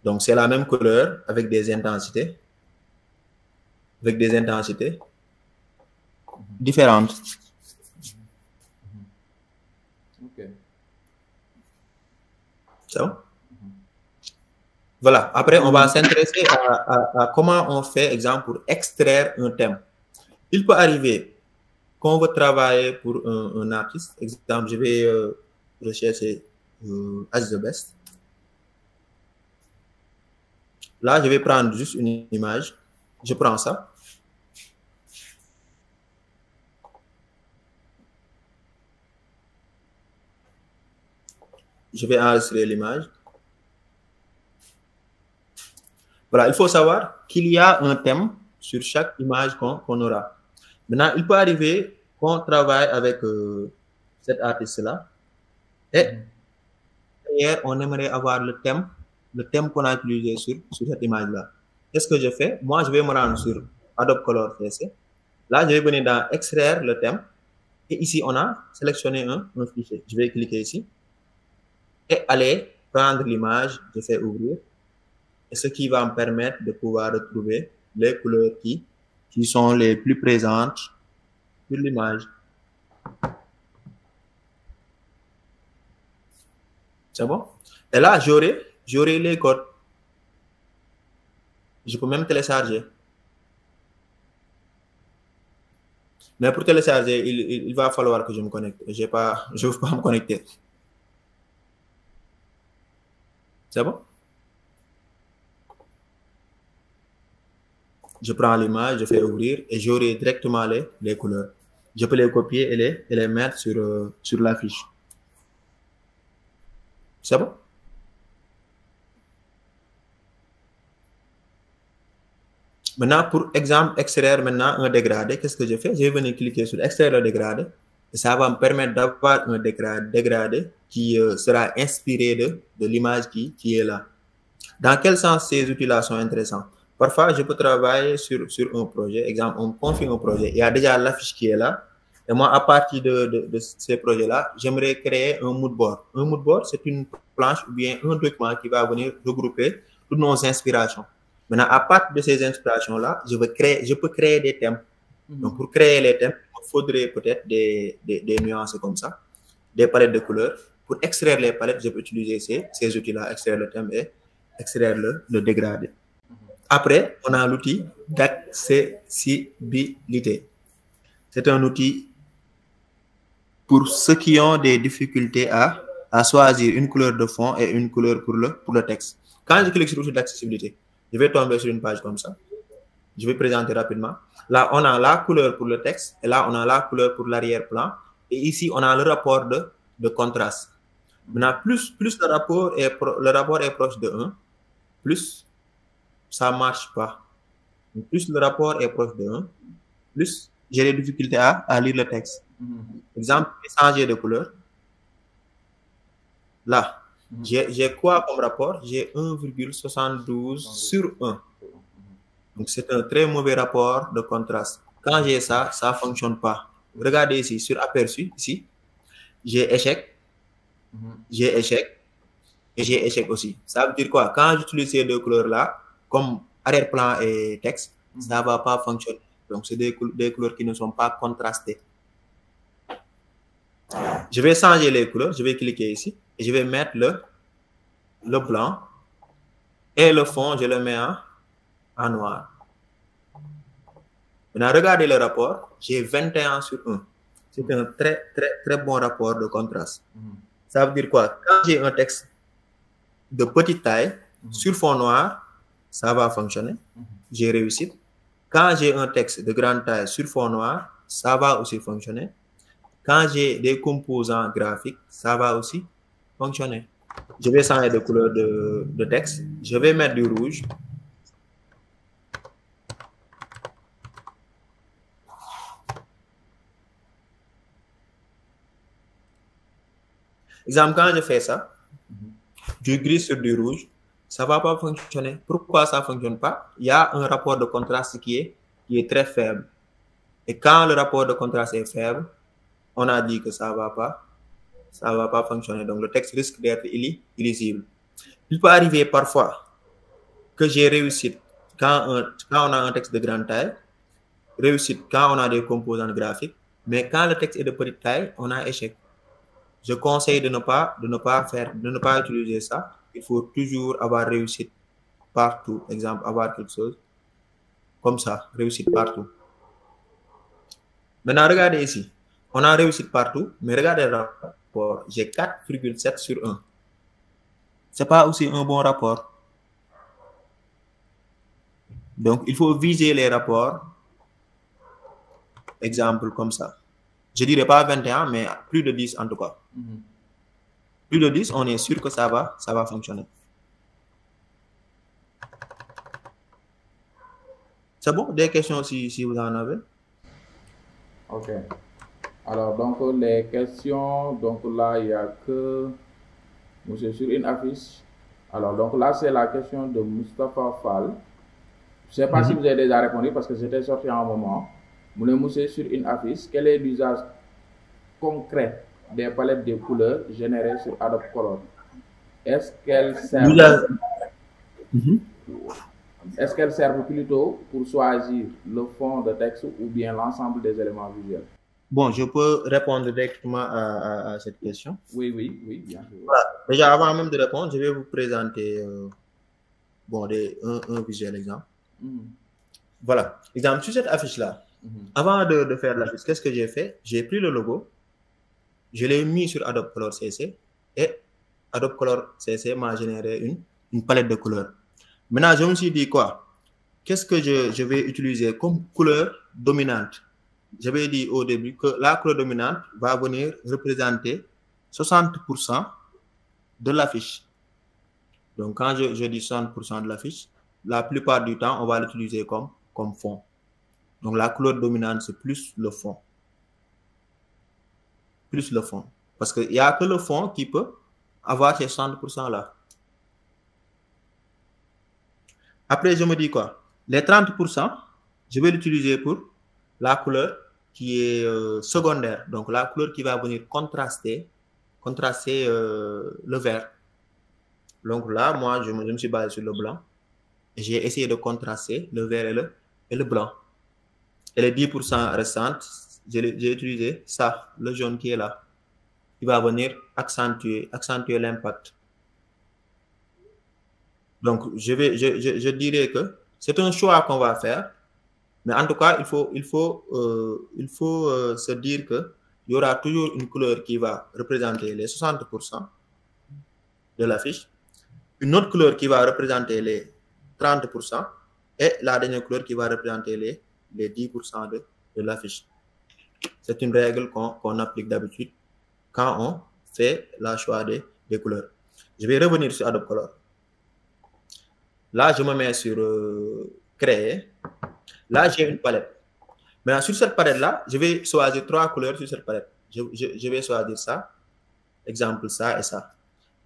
Donc, c'est la même couleur avec des intensités. Différentes. Ok. Ça? Voilà. Après, on va s'intéresser à comment on fait, exemple, pour extraire un thème. Il peut arriver qu'on veut travailler pour un artiste. Exemple, je vais rechercher As the Best. Là, je vais prendre juste une image. Je prends ça. Je vais enregistrer l'image. Voilà, il faut savoir qu'il y a un thème sur chaque image qu'on aura. Maintenant, il peut arriver qu'on travaille avec cet artiste-là et derrière, on aimerait avoir le thème qu'on a utilisé sur cette image-là. Qu'est-ce que je fais? Moi, je vais me rendre sur Adobe Color CC. Là, je vais venir dans extraire le thème et ici, on a sélectionné un fichier. Je vais cliquer ici et aller prendre l'image, je fais ouvrir. Et ce qui va me permettre de pouvoir retrouver les couleurs qui sont les plus présentes sur l'image. C'est bon? Et là, j'aurai les codes. Je peux même télécharger. Mais pour télécharger, il va falloir que je me connecte. Je ne veux pas me connecter. C'est bon? Je prends l'image, je fais ouvrir et j'aurai directement les couleurs. Je peux les copier et les mettre sur la fiche. C'est bon? Maintenant, pour exemple, extraire maintenant un dégradé, qu'est-ce que je fais? Je vais venir cliquer sur extraire le dégradé et ça va me permettre d'avoir un dégradé qui sera inspiré de l'image qui est là. Dans quel sens ces outils-là sont intéressants? Parfois, je peux travailler sur un projet. Exemple, on me confie un projet. Il y a déjà l'affiche qui est là. Et moi, à partir de ces projets-là, j'aimerais créer un mood board. Un mood board, c'est une planche ou bien un document qui va venir regrouper toutes nos inspirations. Maintenant, à partir de ces inspirations-là, je peux créer des thèmes. Donc, pour créer les thèmes, il faudrait peut-être des nuances comme ça, des palettes de couleurs. Pour extraire les palettes, je peux utiliser ces outils-là, extraire le thème et extraire le dégradé. Après, on a l'outil d'accessibilité. C'est un outil pour ceux qui ont des difficultés à choisir une couleur de fond et une couleur pour le texte. Quand je clique sur l'outil d'accessibilité, je vais tomber sur une page comme ça. Je vais présenter rapidement. Là, on a la couleur pour le texte et là, on a la couleur pour l'arrière-plan. Et ici, on a le rapport de contraste. Maintenant, plus le rapport est proche de 1, plus ça ne marche pas. Plus le rapport est proche de 1, plus j'ai des difficultés à lire le texte. Exemple, changer de couleur. Là, j'ai quoi comme rapport? J'ai 1,72 sur 1. Donc, c'est un très mauvais rapport de contraste. Quand j'ai ça, ça ne fonctionne pas. Regardez ici, sur aperçu, ici, j'ai échec, j'ai échec et j'ai échec aussi. Ça veut dire quoi? Quand j'utilise ces deux couleurs-là, comme arrière-plan et texte, ça ne va pas fonctionner. Donc, c'est des couleurs qui ne sont pas contrastées. Je vais changer les couleurs, je vais cliquer ici et je vais mettre le blanc et le fond, je le mets en noir. Maintenant, regardez le rapport, j'ai 21 sur 1. C'est un très, très, très bon rapport de contraste. Ça veut dire quoi? Quand j'ai un texte de petite taille sur fond noir, ça va fonctionner. J'ai réussi. Quand j'ai un texte de grande taille sur fond noir, ça va aussi fonctionner. Quand j'ai des composants graphiques, ça va aussi fonctionner. Je vais changer de couleur de texte. Je vais mettre du rouge. Exemple, quand je fais ça, du gris sur du rouge, ça ne va pas fonctionner. Pourquoi ça ne fonctionne pas? Il y a un rapport de contraste qui est très faible. Et quand le rapport de contraste est faible, on a dit que ça ne va pas fonctionner. Donc, le texte risque d'être illisible. Il peut arriver parfois que j'ai réussi quand on a un texte de grande taille, réussite quand on a des composants graphiques, mais quand le texte est de petite taille, on a échec. Je conseille de ne pas utiliser ça. Il faut toujours avoir réussite partout. Exemple, avoir quelque chose comme ça, réussite partout. Maintenant, regardez ici. On a réussite partout, mais regardez le rapport. J'ai 4,7 sur 1. Ce n'est pas aussi un bon rapport. Donc, il faut viser les rapports. Exemple comme ça. Je ne dirais pas 21, mais plus de 10 en tout cas. Plus de 10, on est sûr que ça va fonctionner. C'est bon? Des questions si vous en avez? Ok. Alors, donc, les questions, donc là, il n'y a que monsieur sur une affiche. Alors, donc là, c'est la question de Moustapha Fall. Je ne sais pas si vous avez déjà répondu parce que c'était sorti en un moment. Monsieur sur une affiche, quel est l'usage concret des palettes de couleurs générées sur Adobe Color? Est-ce qu'elles servent plutôt pour choisir le fond de texte ou bien l'ensemble des éléments visuels? Bon, je peux répondre directement à cette question. Oui, bien sûr. Voilà. Déjà, avant même de répondre, je vais vous présenter un visuel exemple. Voilà. Exemple, sur cette affiche-là, avant de faire l'affiche, qu'est-ce que j'ai fait? J'ai pris le logo, je l'ai mis sur Adobe Color CC et Adobe Color CC m'a généré une palette de couleurs. Maintenant, je me suis dit quoi? Qu'est-ce que je vais utiliser comme couleur dominante? J'avais dit au début que la couleur dominante va venir représenter 60% de l'affiche. Donc, quand je dis 60% de l'affiche, la plupart du temps, on va l'utiliser comme fond. Donc, la couleur dominante, c'est plus le fond. Plus le fond. Parce qu'il n'y a que le fond qui peut avoir ces 60% là. Après, je me dis quoi? Les 30%, je vais l'utiliser pour la couleur qui est secondaire, donc la couleur qui va venir contraster le vert. Donc là, moi, je me suis basé sur le blanc. J'ai essayé de contraster le vert et le blanc. Et les 10% restantes, j'ai utilisé ça, le jaune qui est là. Il va venir accentuer l'impact. Donc, je dirais que c'est un choix qu'on va faire. Mais en tout cas, il faut se dire que il y aura toujours une couleur qui va représenter les 60% de l'affiche, une autre couleur qui va représenter les 30% et la dernière couleur qui va représenter les 10% de l'affiche. C'est une règle qu'on applique d'habitude quand on fait le choix des couleurs. Je vais revenir sur Adobe Color. Là, je me mets sur créer. Là, j'ai une palette. Maintenant, sur cette palette-là, je vais choisir 3 couleurs sur cette palette. Je vais choisir ça, exemple ça et ça.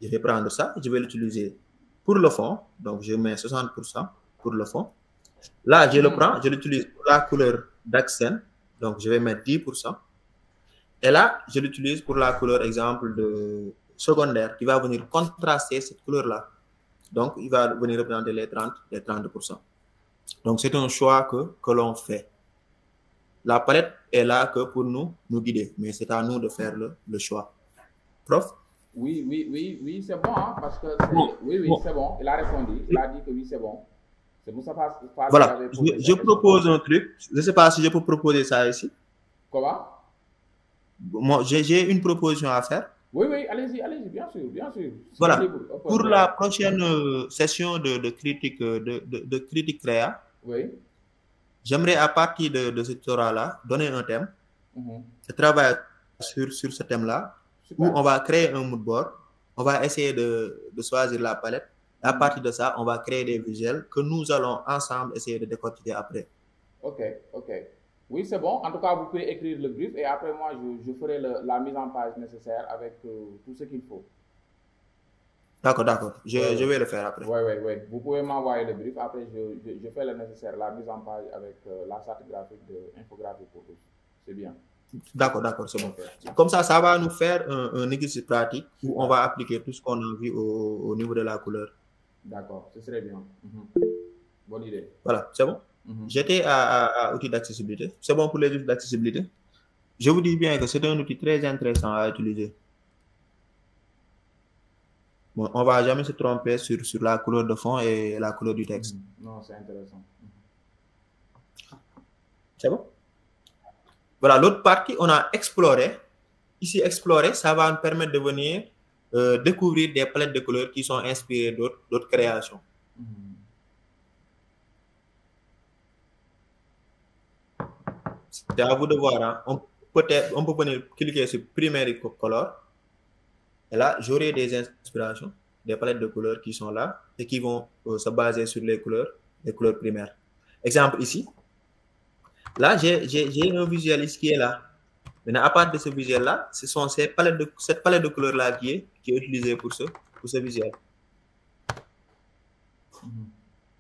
Je vais prendre ça, je vais l'utiliser pour le fond. Donc, je mets 60% pour le fond. Là, je le prends, je l'utilise pour la couleur d'accent. Donc, je vais mettre 10%. Et là, je l'utilise pour la couleur, exemple, de secondaire, qui va venir contraster cette couleur-là. Donc, il va venir représenter les 30%. Donc, c'est un choix que l'on fait. La palette est là que pour nous guider, mais c'est à nous de faire le choix. Prof? Oui, c'est bon, hein, parce que c'est bon. Il a répondu, il a dit que oui, c'est bon. C'est pour ça que voilà, je propose un truc. Je ne sais pas si je peux proposer ça ici. Comment? Moi, j'ai une proposition à faire. Oui, allez-y, bien sûr. Voilà, pour la prochaine session de critique de critique créa, oui. J'aimerais à partir de ce tutoriel-là donner un thème et travailler sur ce thème-là où on va créer un mood board, on va essayer de choisir la palette. À partir de ça, on va créer des visuels que nous allons ensemble essayer de décortiquer après. Ok. Oui, c'est bon. En tout cas, vous pouvez écrire le brief et après moi, je ferai la mise en page nécessaire avec tout ce qu'il faut. D'accord. Je vais le faire après. Oui. Vous pouvez m'envoyer le brief. Après, je fais le nécessaire, la mise en page avec la charte graphique de infographie pour tous. C'est bien. D'accord, c'est bon. Comme ça va nous faire un exercice pratique où on va appliquer tout ce qu'on a vu au niveau de la couleur. D'accord, ce serait bien. Bonne idée. Voilà, c'est bon. J'étais à outils d'accessibilité. C'est bon pour les outils d'accessibilité. Je vous dis bien que c'est un outil très intéressant à utiliser. Bon, on ne va jamais se tromper sur la couleur de fond et la couleur du texte. Non, c'est intéressant. C'est bon? Voilà, l'autre partie, on a exploré. Ici, explorer, ça va nous permettre de venir découvrir des palettes de couleurs qui sont inspirées d'autres créations. C'est à vous de voir. Hein. On peut venir cliquer sur Primary Color. Et là, j'aurai des inspirations, des palettes de couleurs qui sont là et qui vont se baser sur les couleurs primaires. Exemple ici. Là, j'ai un visuel ici qui est là. Maintenant, à part de ce visuel-là, ce sont cette palette de couleurs-là qui est utilisée pour ce visuel.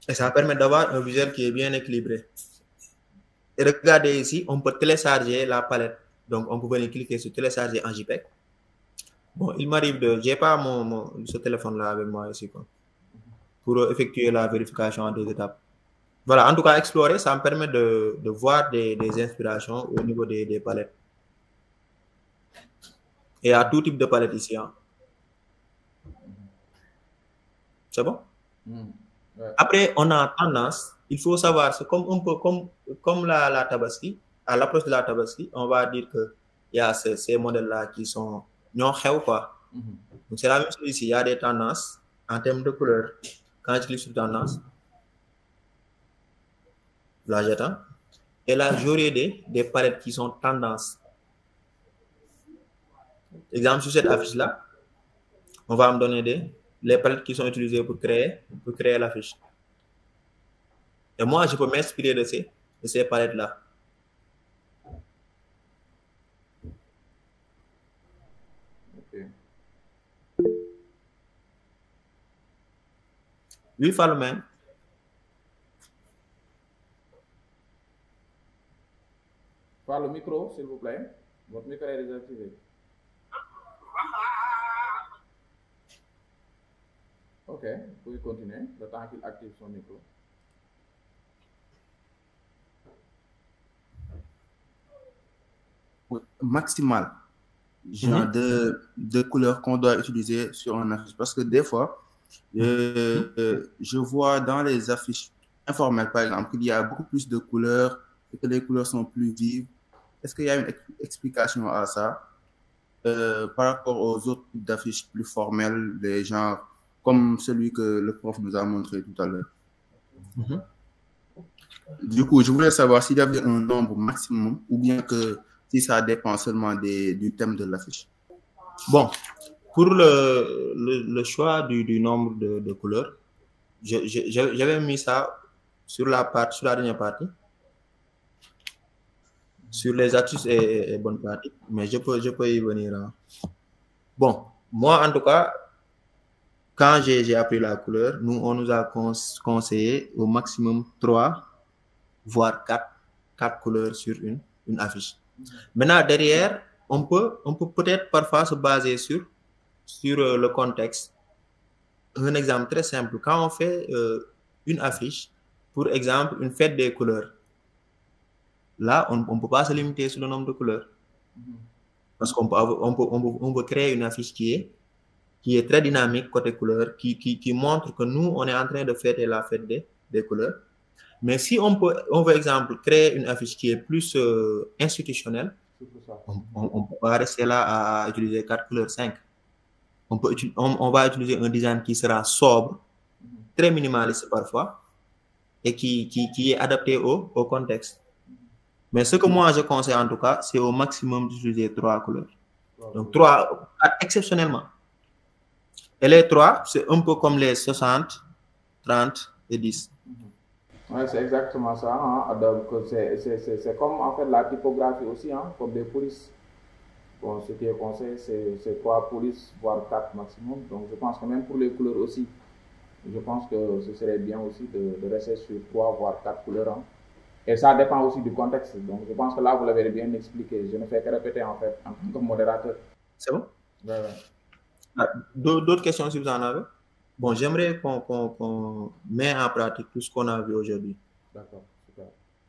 Et ça permet d'avoir un visuel qui est bien équilibré. Et regardez ici, on peut télécharger la palette. Donc, on peut venir cliquer sur télécharger en JPEG. Bon, il m'arrive j'ai pas ce téléphone-là avec moi ici, quoi, pour effectuer la vérification en 2 étapes. Voilà, en tout cas, explorer, ça me permet de voir des inspirations au niveau des palettes. Et à tout type de palette ici. Hein. C'est bon? Ouais. Après, on a tendance. Il faut savoir, c'est comme la Tabaski. À l'approche de la Tabaski, on va dire qu'il y a ces modèles-là qui sont non quoi. Donc, c'est la même chose ici. Il y a des tendances en termes de couleur. Quand je clique sur tendance, là, j'attends. Et là, j'aurai des palettes qui sont tendances. Exemple, sur cette affiche-là, on va me donner les palettes qui sont utilisées pour créer l'affiche. Et moi, je peux m'inspirer de ces palettes-là. Oui, voir le micro, s'il vous plaît. Votre micro est désactivé. Ok, vous pouvez continuer le temps qu'il active son micro. Maximal. Genre de couleurs qu'on doit utiliser sur un affiche. Parce que des fois, je vois dans les affiches informelles, par exemple, qu'il y a beaucoup plus de couleurs et que les couleurs sont plus vives. Est-ce qu'il y a une explication à ça par rapport aux autres types d'affiches plus formelles, des genres comme celui que le prof nous a montré tout à l'heure? Du coup, je voulais savoir s'il y avait un nombre maximum ou bien que si ça dépend seulement du thème de l'affiche. Bon, pour le choix du nombre de couleurs, j'avais mis ça sur la dernière partie, sur les astuces et bonnes pratiques, mais je peux y venir. Hein. Bon, moi en tout cas, quand j'ai appris la couleur, on nous a conseillé au maximum 3, voire 4 couleurs sur une affiche. Maintenant, derrière, on peut peut-être parfois se baser sur le contexte. Un exemple très simple, quand on fait une affiche, pour exemple, une fête des couleurs, là, on ne peut pas se limiter sur le nombre de couleurs. Parce qu'on peut créer une affiche qui est très dynamique côté couleur, qui montre que nous, on est en train de fêter la fête des couleurs. Mais si on veut, exemple, créer une affiche qui est plus institutionnelle, on peut pas rester là à utiliser 4 couleurs, 5. On va utiliser un design qui sera sobre, très minimaliste parfois, et qui est adapté au contexte. Mais ce que moi je conseille en tout cas, c'est au maximum d'utiliser 3 couleurs. Donc 3, exceptionnellement. Et les 3, c'est un peu comme les 60, 30 et 10. Oui, c'est exactement ça. Hein. Donc, c'est comme en fait la typographie aussi, hein, comme des polices. Bon, ce qui est conseillé, c'est 3 polices, voire 4 maximum. Donc, je pense que même pour les couleurs aussi, je pense que ce serait bien aussi de rester sur 3, voire 4 couleurs. Hein. Et ça dépend aussi du contexte. Donc, je pense que là, vous l'avez bien expliqué. Je ne fais que répéter en fait, en tant que modérateur. C'est bon? Ouais. D'autres questions si vous en avez? Bon, j'aimerais qu'on mette en pratique tout ce qu'on a vu aujourd'hui. D'accord, super.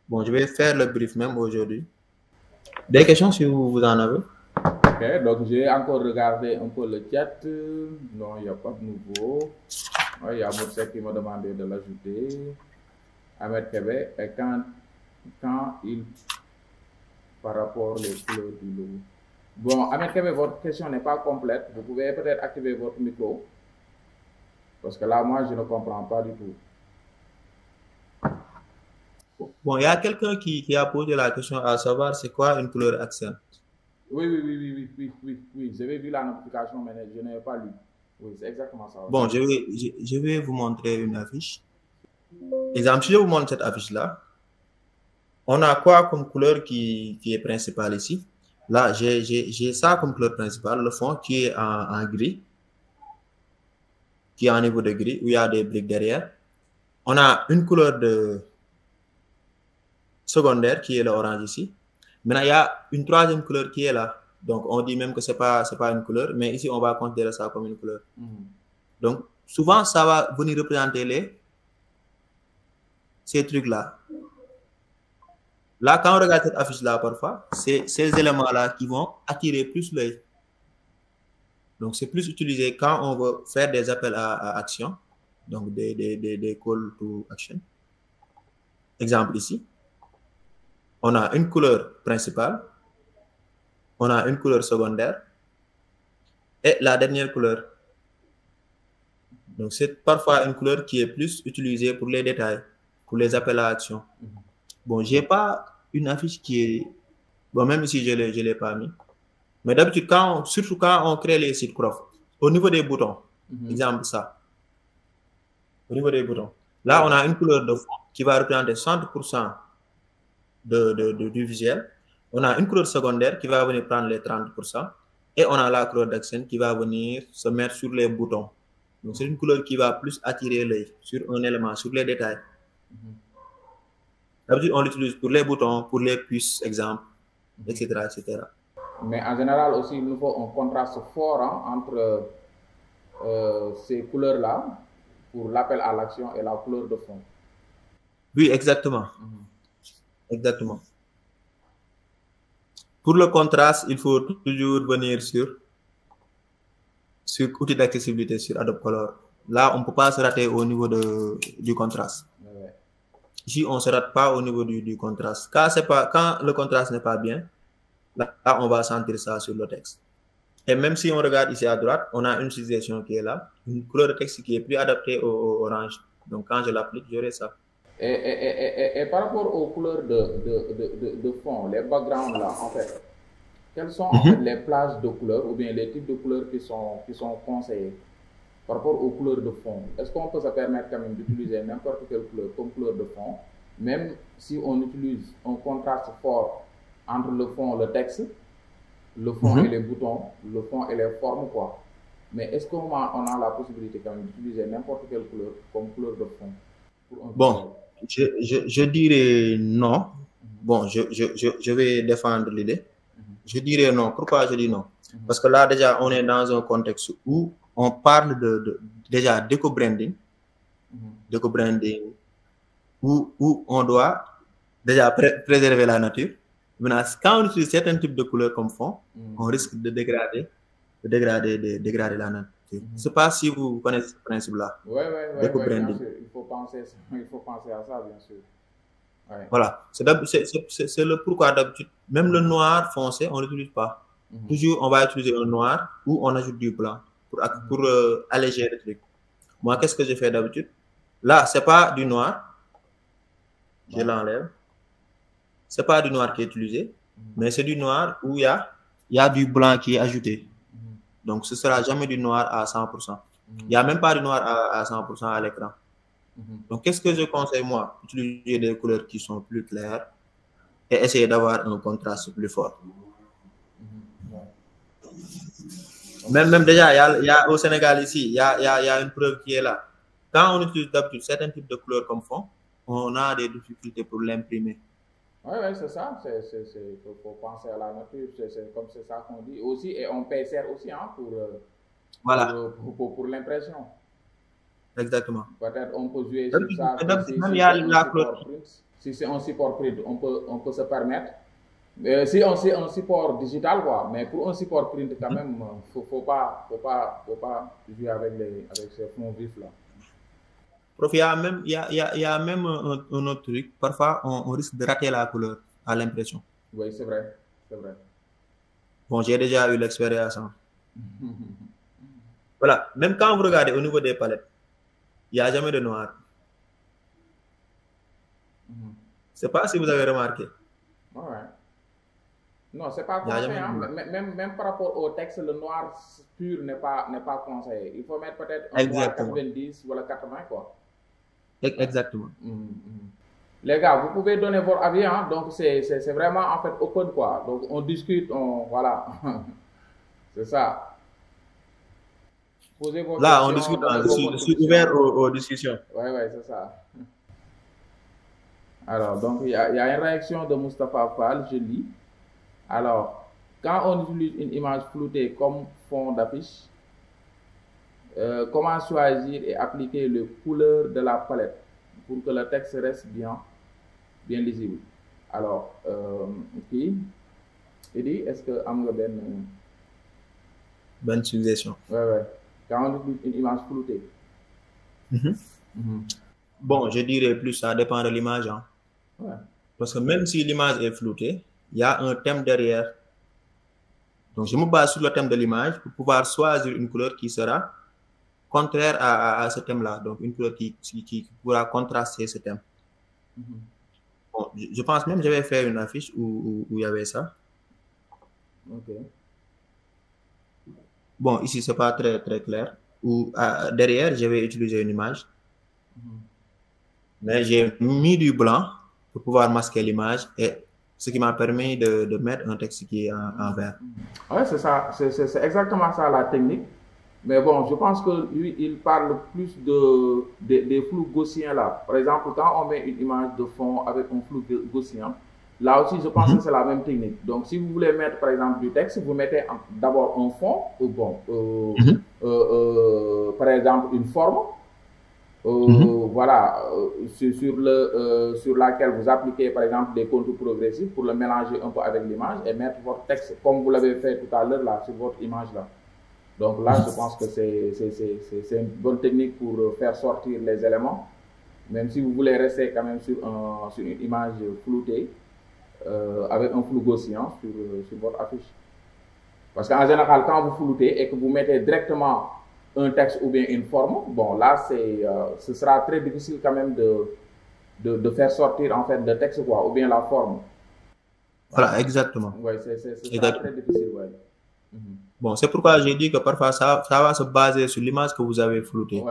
Bon, je vais faire le brief même aujourd'hui. Des questions si vous en avez? Ok, donc j'ai encore regardé un peu le chat. Non, il n'y a pas de nouveau. Il y a Moussa qui m'a demandé de l'ajouter. Ahmed Kébé, et quand il par rapport aux couleurs du logo. Bon, Ahmed Kébé, votre question n'est pas complète. Vous pouvez peut-être activer votre micro. Parce que là, moi, je ne comprends pas du tout. Bon, il y a quelqu'un qui a posé la question à savoir c'est quoi une couleur accent. Oui. J'avais vu la notification, mais je n'ai pas lu. Oui, c'est exactement ça. Bon, je vais vous montrer une affiche. Exemple, si je vous montre cette affiche-là, on a quoi comme couleur qui est principale ici? Là, j'ai ça comme couleur principale, le fond qui est en gris, qui est en niveau de gris, où il y a des briques derrière. On a une couleur de secondaire qui est l'orange ici. Maintenant, il y a une troisième couleur qui est là. Donc, on dit même que ce n'est pas une couleur, mais ici, on va considérer ça comme une couleur. Donc, souvent, ça va venir représenter ces trucs-là. Là, quand on regarde cette affiche-là, parfois, c'est ces éléments-là qui vont attirer plus l'œil. Donc, c'est plus utilisé quand on veut faire des appels à action, donc des call to action. Exemple ici, on a une couleur principale, on a une couleur secondaire et la dernière couleur. Donc, c'est parfois une couleur qui est plus utilisée pour les détails, pour les appels à action. Bon, je n'ai pas une affiche qui est... Bon, même si je ne l'ai pas mis. Mais d'habitude, surtout quand on crée les sites Croft, au niveau des boutons, exemple ça. Au niveau des boutons. Là, on a une couleur de fond qui va représenter 60% du visuel. On a une couleur secondaire qui va venir prendre les 30%. Et on a la couleur d'accent qui va venir se mettre sur les boutons. Donc, c'est une couleur qui va plus attirer l'œil sur un élément, sur les détails. D'habitude, on l'utilise pour les boutons, pour les puces, exemple. etc., etc. Mais en général aussi, il nous faut un contraste fort entre ces couleurs-là pour l'appel à l'action et la couleur de fond. Oui, exactement. Exactement. Pour le contraste, il faut toujours venir sur outil d'accessibilité, sur Adobe Color. Là, on ne peut pas se rater au niveau du contraste. Ouais. Ici, on ne se rate pas au niveau du contraste. Quand le contraste n'est pas bien, là, on va sentir ça sur le texte. Et même si on regarde ici à droite, on a une suggestion qui est là, une couleur de texte qui est plus adaptée au orange. Donc, quand je l'applique, j'aurai ça. Et par rapport aux couleurs de fond, les backgrounds là, en fait, quelles sont en fait les plages de couleurs ou bien les types de couleurs qui sont conseillés par rapport aux couleurs de fond? Est-ce qu'on peut se permettre quand même d'utiliser n'importe quelle couleur comme couleur de fond, même si on utilise un contraste fort entre le fond, le texte, le fond et les boutons, le fond et les formes, quoi. Mais est-ce qu'on a la possibilité quand même d'utiliser n'importe quelle couleur comme couleur de fond pour un Bon, je dirais non. Bon, je vais défendre l'idée. Je dirais non. Pourquoi je dis non? Parce que là, déjà, on est dans un contexte où on parle déjà d'éco-branding, où on doit déjà préserver la nature. Maintenant, quand on utilise certains types de couleurs comme fond, on risque de dégrader la nature. Je ne sais pas si vous connaissez ce principe-là. Oui, bien sûr. Il faut penser à ça, bien sûr. Ouais. Voilà. C'est le pourquoi d'habitude, même le noir foncé, on ne l'utilise pas. Toujours, on va utiliser un noir ou on ajoute du blanc pour alléger le truc. Moi, qu'est-ce que je fais d'habitude? Là, ce n'est pas du noir. Je l'enlève. Ce n'est pas du noir qui est utilisé, mais c'est du noir où il y a du blanc qui est ajouté. Donc, ce ne sera jamais du noir à 100%. Il n'y a même pas du noir à 100% à l'écran. Donc, qu'est-ce que je conseille, moi? Utiliser des couleurs qui sont plus claires et essayer d'avoir un contraste plus fort. Même déjà, il y a au Sénégal ici, il y a une preuve qui est là. Quand on utilise d'habitude certains types de couleurs comme fond, on a des difficultés pour l'imprimer. Oui, c'est ça. Il faut penser à la nature. C'est comme c'est ça qu'on dit aussi. Et on sert aussi pour l'impression. Exactement. Peut-être on peut jouer sur ça. Si c'est un support print, on peut se permettre. Si on sait un support digital, quoi. Mais pour un support print, quand même, faut pas jouer avec ces fonds vifs là. Prof, il y a même un autre truc. Parfois, on risque de rater la couleur à l'impression. Oui, c'est vrai. Bon, j'ai déjà eu l'expérience. Voilà. Même quand vous regardez au niveau des palettes, il n'y a jamais de noir. Je ne sais pas si vous avez remarqué. Ouais. Non, c'est pas conseillé. Même par rapport au texte, le noir pur n'est pas conseillé. Il faut mettre peut-être un noir 90 ou 80, quoi. Exactement. Les gars, vous pouvez donner votre avis, donc c'est vraiment en fait open, quoi. Donc on discute, voilà. C'est ça. Posez vos là, questions, on discute, je suis ouvert aux discussions. Oui, c'est ça. Alors, donc il y a une réaction de Moustapha Fall, je lis. Alors, quand on utilise une image floutée comme fond d'affiche, comment choisir et appliquer les couleurs de la palette pour que le texte reste bien lisible? Alors, Eddie, est-ce que am nga bonne suggestion? Oui. Quand on utilise une image floutée. Bon, je dirais plus ça dépend de l'image. Ouais. Parce que même si l'image est floutée, il y a un thème derrière. Donc, je me base sur le thème de l'image pour pouvoir choisir une couleur qui sera contraire à ce thème-là. Donc, une couleur qui pourra contraster ce thème. Bon, je pense même que j'avais fait une affiche où il y avait ça. Ok. Bon, ici, ce n'est pas très, très clair. Derrière, je vais utiliser une image. Mais j'ai mis du blanc pour pouvoir masquer l'image et ce qui m'a permis de mettre un texte qui est en vert. Oui, c'est ça. C'est exactement ça la technique. Mais bon, je pense que lui, il parle plus des flous gaussiens là. Par exemple, quand on met une image de fond avec un flou gaussien, Là aussi, je pense que c'est la même technique. Donc, si vous voulez mettre, par exemple, du texte, vous mettez d'abord un fond, par exemple, une forme, voilà, sur laquelle vous appliquez, par exemple, des contours progressifs pour le mélanger un peu avec l'image et mettre votre texte, comme vous l'avez fait tout à l'heure, là, sur votre image, là. Donc là, je pense que c'est une bonne technique pour faire sortir les éléments, même si vous voulez rester quand même sur une image floutée, avec un flou gaussien sur votre affiche. Parce qu'en général, quand vous floutez et que vous mettez directement un texte ou bien une forme, bon là, ce sera très difficile quand même de faire sortir en fait le texte quoi, ou bien la forme. Voilà, exactement. Oui, c'est très difficile, ouais. Bon, c'est pourquoi j'ai dit que parfois ça va se baser sur l'image que vous avez floutée.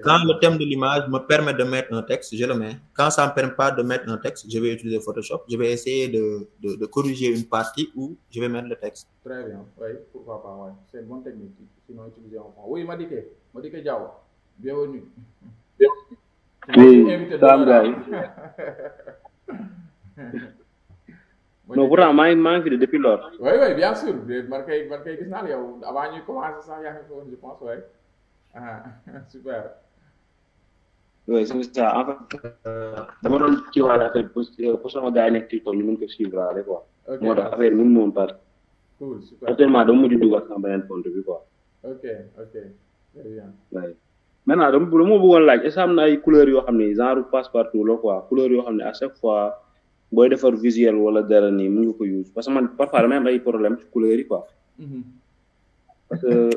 Quand le thème de l'image me permet de mettre un texte, je le mets. Quand ça ne me permet pas de mettre un texte, je vais utiliser Photoshop. Je vais essayer de corriger une partie où je vais mettre le texte. Très bien, oui, pourquoi pas, ouais. C'est une bonne technique. Sinon, utiliser en fond. Oui, Madické Diaw, bienvenue. Oui, Sam Gaye. Non, pourtant, maa ngi fi depuis lors. Oui, bien sûr. Man kay gis naa la yow avant ñuy commencer sax yaa ngi fi je pense, oui. Super. Oui, c'est ça. En fait, dama doon ci wàllu affaire pour sama gars yi nekk TikTok ñu mën ko suivre quoi. Moo tax affaire bi moom par. Cool, super. Actuellement, dama mujj dugal sama beneen compte bi quoi. Ok, très bien. Oui. Maintenant, dama bëggoon laaj est-ce que am na ay couleurs yoo xam ne genre passe-partout la quoi, couleurs yoo xam ne à chaque fois booy defar visuel wala dara nii mën nga ko use parce que man parfois damay am ay problème ci couleurs yi quoi. Parce que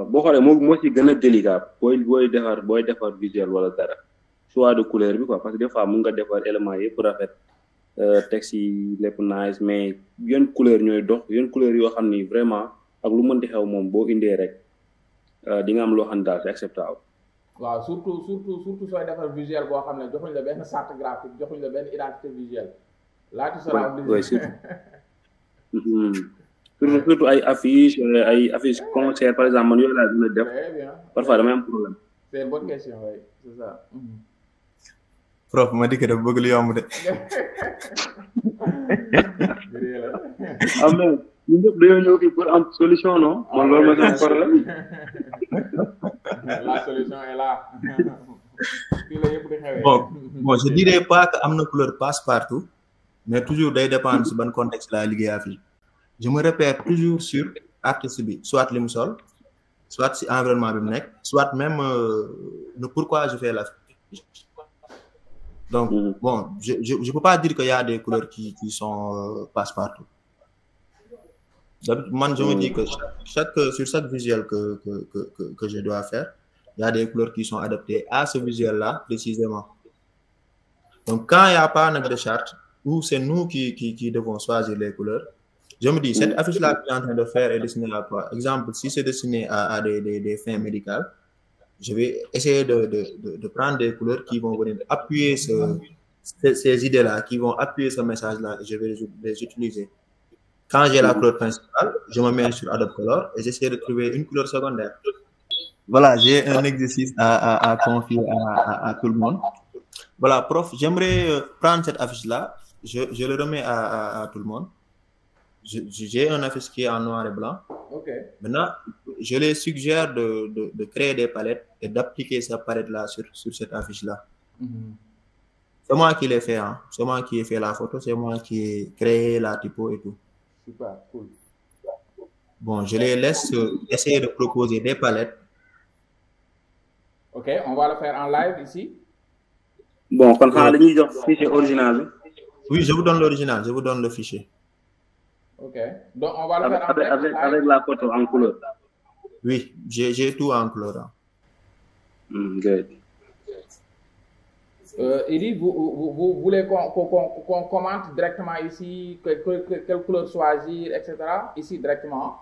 boo xoolee moo ci gën a délicat booy defar visuel wala dara choix de couleur bi quoi parce que des fois mën nga defar éléments yëpp rafet texte yi lépp nice mais yenn couleur ñooy dox yenn couleur yoo xam ni vraiment ak lu mën di xew moom boo indee rek di nga am loo xam ne daal c'est acceptable. waaw surtout sooy defar visuel boo xam ne joxuñ la benn charte graphique joxuñ la benn identité visuelle. Là tu seras obligé. Oui, surtout ay affiches concert par exemple man yooyu laa dina def. Très bien. Parfois damay am problème. C'est une bonne question, oui, c'est ça. Prof, Madické dafa bëgg lu yomb de. am na ñun ñëpp dañoo ñëw fii pour am solution non. man loolu ma sama problème. La solution est là. Bon, je dirais pas que am na couleur passe-partout, mais toujours day dépendre si ban contexte laa liggéey affiche. Je me repère toujours sur artiste bi, soit li mu sol, soit si environnement bi mu nekk, soit même le pourquoi je fais l'affiche. Donc, bon, je peux pas dire qu'il y a des couleurs qui sont passe-partout. Moi, je me dis que sur chaque visuel que je dois faire, il y a des couleurs qui sont adaptées à ce visuel-là, précisément. Donc, quand il n'y a pas de charte, ou c'est nous qui devons choisir les couleurs, je me dis, cette affiche-là que je suis en train de faire est destinée à quoi? Exemple, si c'est destiné à des fins médicales, je vais essayer de prendre des couleurs qui vont venir appuyer ces idées-là, qui vont appuyer ce message-là, et je vais les utiliser. Quand j'ai la couleur principale, je me mets sur Adobe Color et j'essaie de trouver une couleur secondaire. Voilà, j'ai un exercice à confier à tout le monde. Voilà, prof, j'aimerais prendre cette affiche-là, je le remets à tout le monde. J'ai un affiche qui est en noir et blanc. Ok. Maintenant, je les suggère de créer des palettes et d'appliquer cette palette-là sur cette affiche-là. C'est moi qui l'ai fait, hein. C'est moi qui ai fait la photo, c'est moi qui ai créé la typo et tout. Super, cool. Bon, je les laisse essayer de proposer des palettes. Ok, on va le faire en live ici. Bon, quand on a le fichier original. Oui, je vous donne l'original, je vous donne le fichier. Ok, donc on va le faire avec la photo en couleur. Oui, j'ai tout en couleur. Good. Idi, vous voulez qu'on commente directement ici, quelle couleur choisir, etc. Ici directement?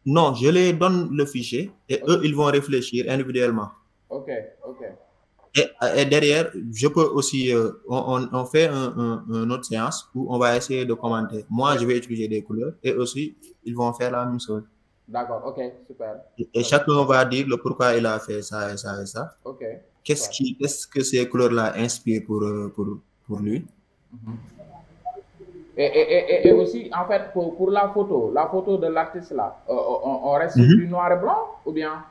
Non, je les donne le fichier et eux, ils vont réfléchir individuellement. Ok, ok. Et derrière, je peux aussi, on fait une autre séance où on va essayer de commenter. Moi, je vais utiliser des couleurs et aussi, ils vont faire la même chose. D'accord, ok, super. Et chacun va dire le pourquoi il a fait ça et ça et ça. Ok. Qu'est-ce que ces couleurs-là inspirent pour lui. Et aussi, en fait, pour la photo de l'artiste là, on reste sur du noir et blanc ou bien?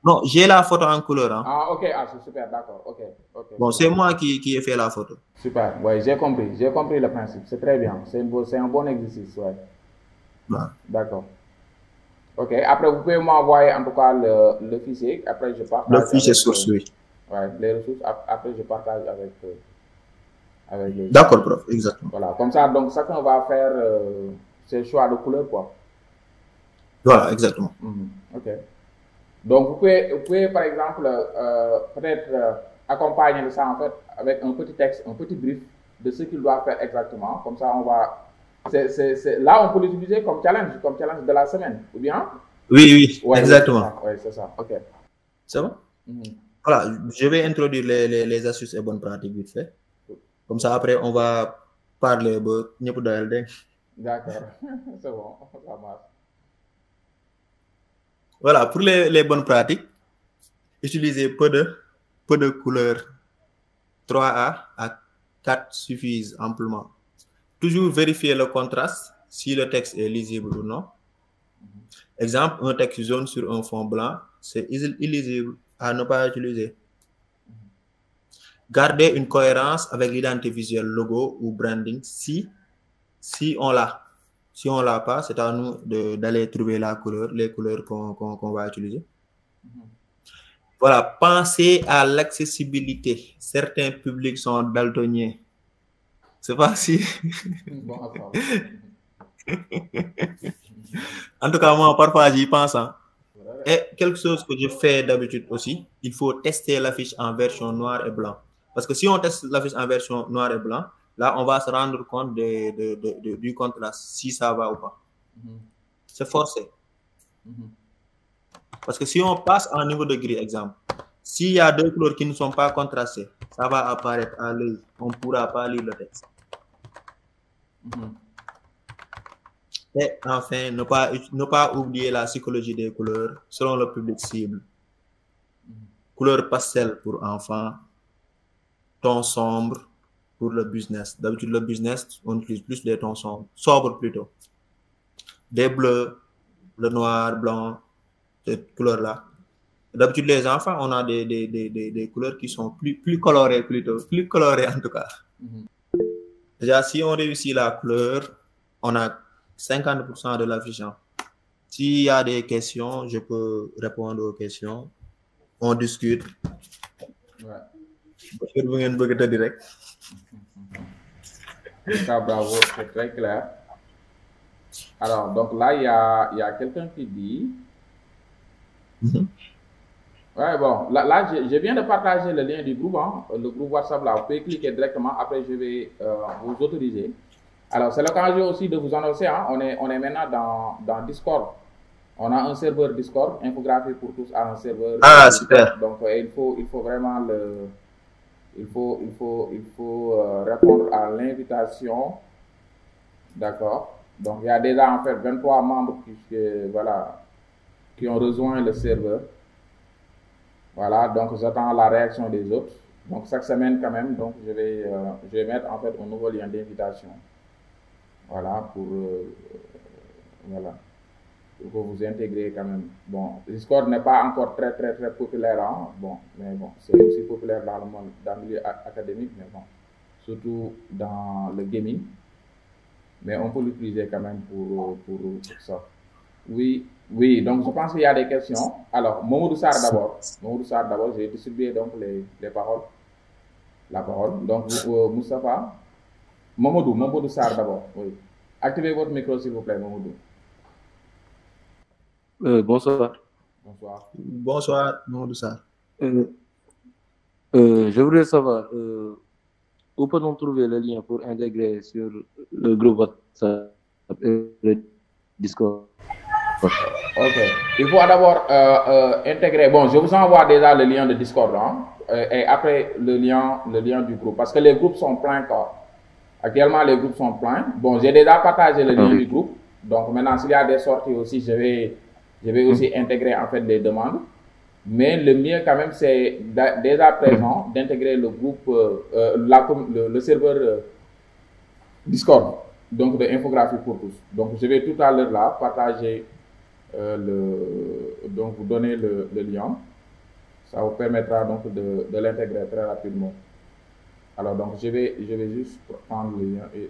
Non, j'ai la photo en couleur. Hein. Ah, ok, ah, c'est super, d'accord, ok. Bon, c'est moi qui ai fait la photo. Super, ouais, j'ai compris le principe, c'est très bien, c'est un bon exercice, ouais. D'accord. Ok, après vous pouvez m'envoyer en tout cas le fichier, après je partage. Le fichier source, oui. Ouais, les ressources, après je partage avec les... D'accord, prof, exactement. Voilà, comme ça, donc chacun va faire ses choix de couleur, quoi. Voilà, exactement. Ok. Donc vous pouvez par exemple, peut-être accompagner ça en fait avec un petit texte, un petit brief de ce qu'il doit faire exactement. Comme ça, on va... Là, on peut l'utiliser comme challenge de la semaine, ou bien? Oui, ouais, exactement. Oui, c'est ça, ok. C'est bon? Voilà, je vais introduire les astuces et bonnes pratiques vite fait. Comme ça, après, on va parler de... D'accord, c'est bon, ça marche. Voilà, pour les bonnes pratiques, utilisez peu de couleurs. 3A à 4 suffisent amplement. Toujours vérifier le contraste, si le texte est lisible ou non. Exemple, un texte jaune sur un fond blanc, c'est illisible, à ne pas utiliser. Gardez une cohérence avec l'identité visuelle, logo ou branding si on l'a. Si on ne l'a pas, c'est à nous d'aller trouver les couleurs qu'on va utiliser. Voilà, pensez à l'accessibilité. Certains publics sont daltoniens. C'est pas si... En tout cas, moi, parfois, j'y pense. Hein. Et quelque chose que je fais d'habitude aussi, il faut tester l'affiche en version noir et blanc. Parce que si on teste l'affiche en version noir et blanc, là, on va se rendre compte du contraste, si ça va ou pas. C'est forcé. Parce que si on passe en niveau de gris, exemple, s'il y a deux couleurs qui ne sont pas contrastées, ça va apparaître à l'œil. On ne pourra pas lire le texte. Et enfin, ne pas oublier la psychologie des couleurs selon le public cible. Couleur pastel pour enfants, ton sombre pour le business. D'habitude, le business, on utilise plus des tons sombres, sobres plutôt. Des bleus, le noir, blanc, cette couleur-là. D'habitude, les enfants, on a des couleurs qui sont plus colorées plutôt, plus colorées en tout cas. Déjà, si on réussit la couleur, on a 50% de l'affiche. S'il y a des questions, je peux répondre aux questions. On discute. Ouais. Direct. Bravo, c'est très clair. Alors, donc là, il y a quelqu'un qui dit... Ouais, bon, là je viens de partager le lien du groupe, hein, le groupe WhatsApp là. Vous pouvez cliquer directement, après je vais vous autoriser. Alors, c'est l'occasion aussi de vous annoncer, hein, on est maintenant dans Discord. On a un serveur Discord, Infographie pour tous a un serveur. Ah, super. Donc, il faut vraiment il faut répondre à l'invitation. D'accord. Donc, il y a déjà en fait 23 membres qui ont rejoint le serveur. Voilà, donc j'attends la réaction des autres. Donc, chaque semaine quand même, donc je vais mettre en fait un nouveau lien d'invitation. Voilà, pour vous intégrer quand même. Bon, Discord n'est pas encore très populaire, hein? Bon, mais bon, c'est aussi populaire dans le monde, dans le milieu académique, mais bon, surtout dans le gaming. Mais on peut l'utiliser quand même pour ça. Oui, donc je pense qu'il y a des questions. Alors, Momodou Sarr d'abord. J'ai distribué donc les paroles. La parole. Donc, Moustapha. Momodou Sarr d'abord. Oui. Activez votre micro, s'il vous plaît, Momodou. Bonsoir. Bonsoir, Momodou Sarr. Je voudrais savoir, où peut-on trouver le lien pour intégrer sur le groupe WhatsApp et le Discord? Ok. Il faut d'abord intégrer. Bon, je vous envoie déjà le lien de Discord, hein, et après le lien du groupe, parce que les groupes sont pleins quoi. Actuellement, les groupes sont pleins. Bon, j'ai déjà partagé le lien du groupe. Donc maintenant, s'il y a des sorties aussi, je vais aussi intégrer en fait les demandes. Mais le mieux quand même, c'est déjà présent d'intégrer le groupe, le serveur Discord. donc de infographie pour tous. Donc je vais tout à l'heure là partager donc vous donner le lien. Ça vous permettra donc de l'intégrer très rapidement. Alors donc je vais juste prendre le lien et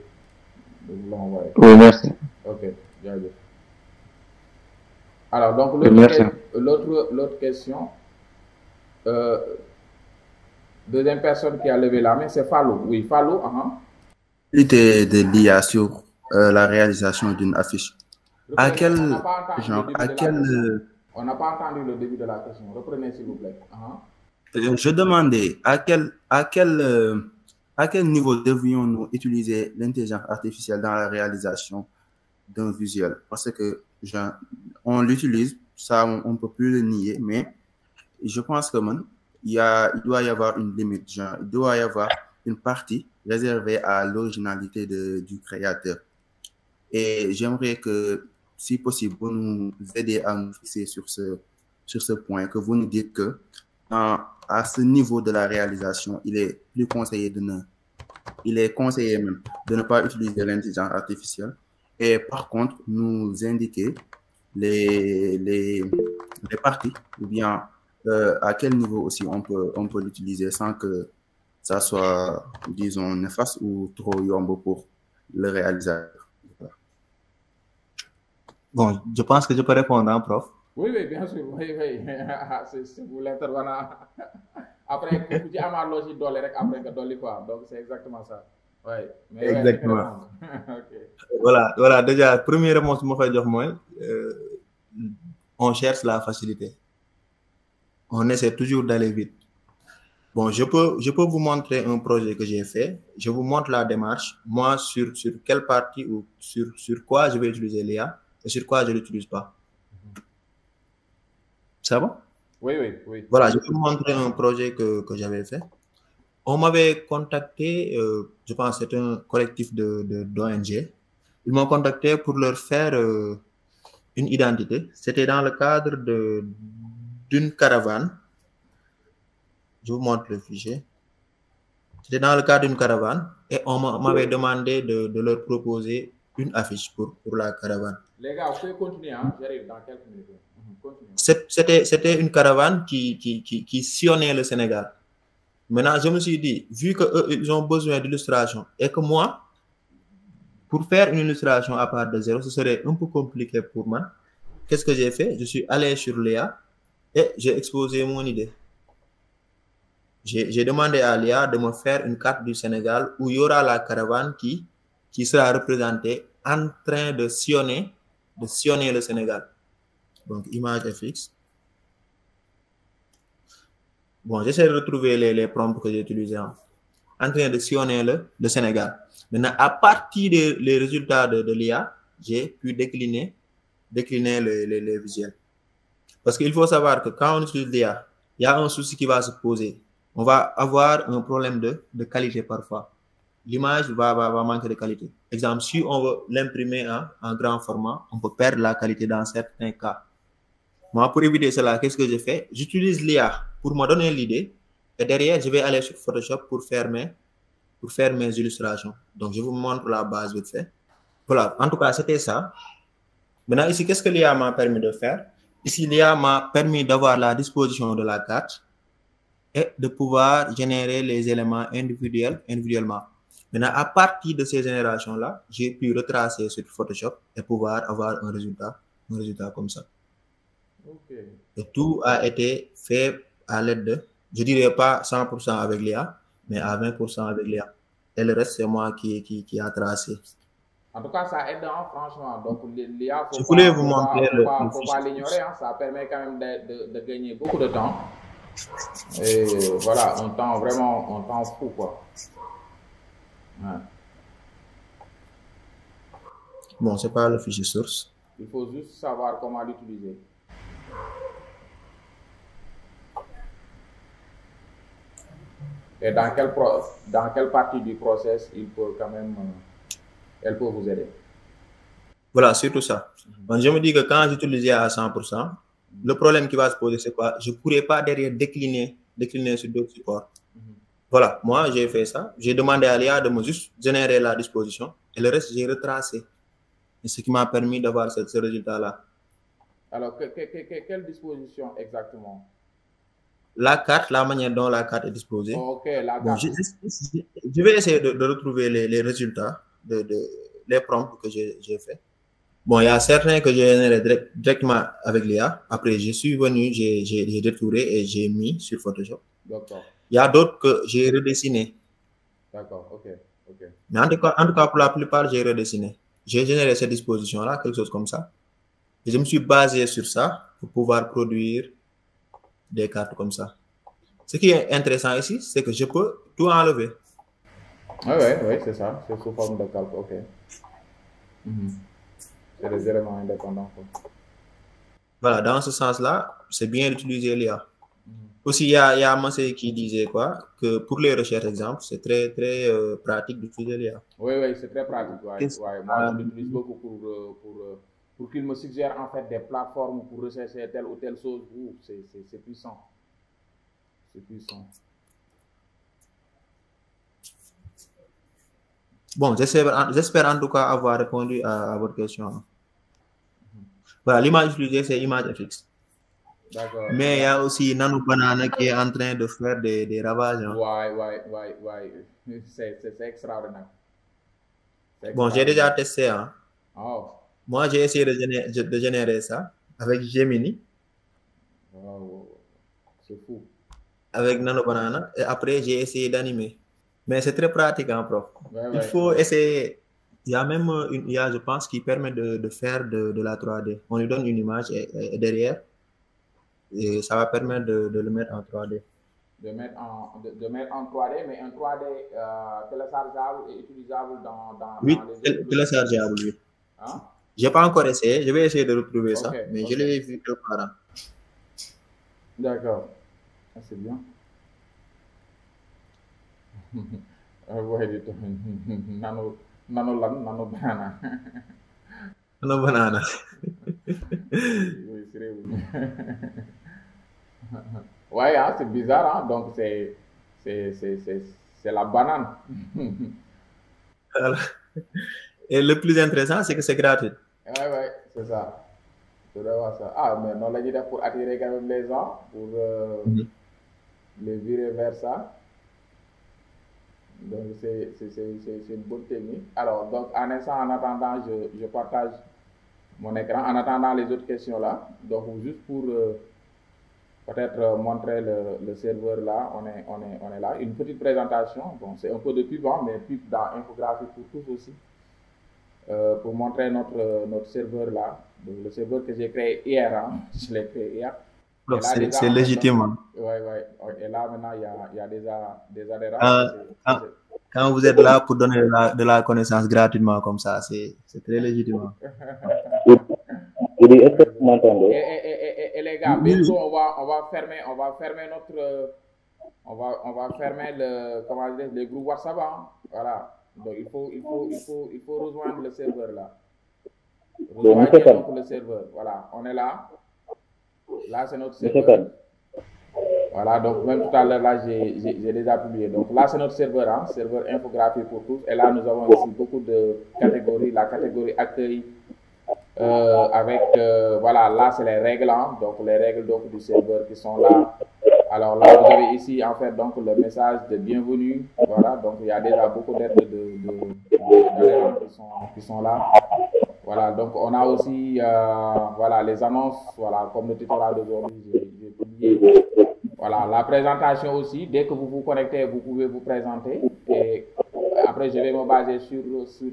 de vous l'envoyer. Oui, merci. Ok, bien. Alors donc l'autre question, deuxième personne qui a levé la main, c'est Fallou. Oui, Fallou. De l'IA sur la réalisation d'une affiche. À quel genre, on n'a pas entendu le début de la question. Reprenez s'il vous plaît. Je demandais à quel niveau devrions-nous utiliser l'intelligence artificielle dans la réalisation d'un visuel? Parce que on l'utilise, ça on ne peut plus le nier, mais je pense que il doit y avoir une limite. Genre, il doit y avoir une partie réservée à l'originalité du créateur. Et j'aimerais que, si possible, vous nous aider à nous fixer sur ce point, que vous nous dites que à ce niveau de la réalisation, il est plus conseillé il est conseillé même de ne pas utiliser l'intelligence artificielle et par contre nous indiquer les parties ou bien à quel niveau aussi on peut l'utiliser sans que ça soit, disons, néfaste ou trop yombo pour le réalisateur. Bon, je pense que je peux répondre, hein, prof. Oui, bien sûr. Oui. C'est vous l'intervenant. Après, vous dites à ma logique après que dolly quoi. Donc, c'est exactement ça. Oui. Exactement. Okay. Voilà. Déjà, première réponse, on cherche la facilité. On essaie toujours d'aller vite. Bon, je peux vous montrer un projet que j'ai fait. Je vous montre la démarche. Moi, sur quelle partie ou sur quoi je vais utiliser l'IA et sur quoi je ne l'utilise pas. Ça va? Oui. Voilà, je vais vous montrer un projet que j'avais fait. On m'avait contacté, je pense que c'est un collectif d'ONG. Ils m'ont contacté pour leur faire une identité. C'était dans le cadre d'une caravane. Je vous montre le fichier. C'était dans le cadre d'une caravane et on m'avait demandé de leur proposer une affiche pour la caravane. Les gars, vous pouvez continuer, hein? J'arrive dans quelques minutes. C'était une caravane qui sillonnait le Sénégal. Maintenant, je me suis dit, vu qu'eux, ils ont besoin d'illustration et que moi, pour faire une illustration à part de zéro, ce serait un peu compliqué pour moi. Qu'est-ce que j'ai fait? Je suis allé sur l'IA et j'ai exposé mon idée. J'ai demandé à l'IA de me faire une carte du Sénégal où il y aura la caravane qui sera représentée en train de sillonner le Sénégal. Donc, image FX. Bon, j'essaie de retrouver les prompts que j'ai utilisés en train de sillonner le Sénégal. Maintenant, à partir des résultats de l'IA, j'ai pu décliner les visuels. Parce qu'il faut savoir que quand on utilise l'IA, il y a un souci qui va se poser. On va avoir un problème de qualité parfois. L'image va manquer de qualité. Exemple, si on veut l'imprimer en grand format, on peut perdre la qualité dans certains cas. Moi, pour éviter cela, qu'est-ce que je fais? J'utilise l'IA pour me donner l'idée et derrière, je vais aller sur Photoshop pour faire mes illustrations. Donc, je vous montre la base vite fait. Voilà, en tout cas, c'était ça. Maintenant, ici, qu'est-ce que l'IA m'a permis de faire? Ici, l'IA m'a permis d'avoir la disposition de la carte et de pouvoir générer les éléments individuellement. Maintenant, à partir de ces générations-là, j'ai pu retracer sur Photoshop et pouvoir avoir un résultat comme ça. Okay. Et tout a été fait à l'aide de, je dirais pas 100% avec l'IA, mais à 20% avec l'IA. Et le reste, c'est moi qui a tracé. En tout cas, ça aide, hein, franchement. Donc, l'IA, je voulais vous montrer faut pas l'ignorer, hein, ça permet quand même de gagner beaucoup de temps. Et voilà, un temps fou, quoi. Ouais. Bon, c'est pas le fichier source. Il faut juste savoir comment l'utiliser. Et dans quelle partie du process elle peut vous aider. Voilà, surtout ça. Donc, je me dis que quand j'utilise à 100%, le problème qui va se poser, c'est quoi? Je ne pourrais pas derrière décliner sur d'autres supports. Voilà, moi, j'ai fait ça. J'ai demandé à l'IA de me juste générer la disposition Et le reste, j'ai retracé. Et ce qui m'a permis d'avoir ce résultat-là. Alors, quelle disposition exactement? La carte, la manière dont la carte est disposée. Ok, la carte. Bon, je vais essayer de retrouver les résultats, les prompts que j'ai fait. Bon, il y a certains que j'ai générés directement avec l'IA. Après, je suis venu, j'ai détouré et j'ai mis sur Photoshop. D'accord. Il y a d'autres que j'ai redessiné. D'accord, ok. Mais en tout cas, pour la plupart, j'ai redessiné. J'ai généré cette disposition-là, quelque chose comme ça. Et je me suis basé sur ça pour pouvoir produire des cartes comme ça. Ce qui est intéressant ici, c'est que je peux tout enlever. Oui, c'est ça. C'est sous forme de calque, ok. C'est des éléments indépendants. Voilà, dans ce sens-là, c'est bien d'utiliser l'IA. Aussi, il y a Massé qui disait quoi? Que pour les recherches, exemple, c'est très pratique d'utiliser l'IA. Oui, c'est très pratique. Moi, je l'utilise beaucoup pour qu'il me suggère en fait des plateformes pour rechercher telle ou telle chose. C'est puissant. C'est puissant. Bon, j'espère en tout cas avoir répondu à votre question. Voilà, l'image utilisée, c'est ImageFX. D'accord. Mais il y a aussi Nano Banana qui est en train de faire des ravages. Oui. C'est extraordinaire. Bon, j'ai déjà testé. Oh. Moi, j'ai essayé de générer ça avec Gemini. Wow. C'est fou. Avec Nano Banana. Et après, j'ai essayé d'animer. Mais c'est très pratique, prof. Ouais, il faut essayer. Il y a même une IA, je pense, qui permet de faire de la 3D. On lui donne une image et derrière, et ça va permettre de le mettre en 3D. De mettre en 3D, mais un 3D téléchargeable et utilisable dans oui, les téléchargeable, oui. Hein? Je n'ai pas encore essayé. Je vais essayer de retrouver ça, mais okay. Je l'ai vu quelque part. D'accord. C'est bien. Nano banana. Nano banana. Oui, c'est ouais, c'est bizarre, donc c'est la banane. Voilà. Et le plus intéressant, c'est que c'est gratuit. Ouais, c'est ça. Ça. Ah, mais non, là, pour attirer quand même les gens, pour les virer vers ça. Donc, c'est une bonne technique. Alors, donc, en attendant, je partage mon écran. En attendant les autres questions là, donc juste pour peut-être montrer le serveur là, on est là. Une petite présentation. Bon, c'est un peu de pub, mais pub dans Infographie pour tous aussi. Pour montrer notre serveur là. Donc, le serveur que j'ai créé hier, je l'ai créé hier. Donc, c'est légitime. Oui. Et là, maintenant, il y a des adhérents. Quand vous êtes là pour donner de la connaissance gratuitement comme ça, c'est très légitime. Et les gars, bientôt, on va fermer les groupes WhatsApp. Voilà. Donc, il faut rejoindre le serveur là. Rejoindre le serveur. Voilà, on est là. Là, c'est notre serveur. Voilà, donc même tout à l'heure, là, j'ai déjà publié. Donc là, c'est notre serveur, serveur Infographie pour tous. Et là, nous avons aussi beaucoup de catégories. La catégorie accueil, avec, voilà, là, c'est les règles, donc les règles donc, du serveur qui sont là. Alors là, vous avez ici, en fait, donc le message de bienvenue. Voilà, donc il y a déjà beaucoup d'adhérents qui sont là. Voilà, donc on a aussi, voilà, les annonces, voilà, comme le tutoriel d'aujourd'hui, j'ai publié. Voilà, la présentation aussi, dès que vous vous connectez, vous pouvez vous présenter. Et après, je vais me baser sur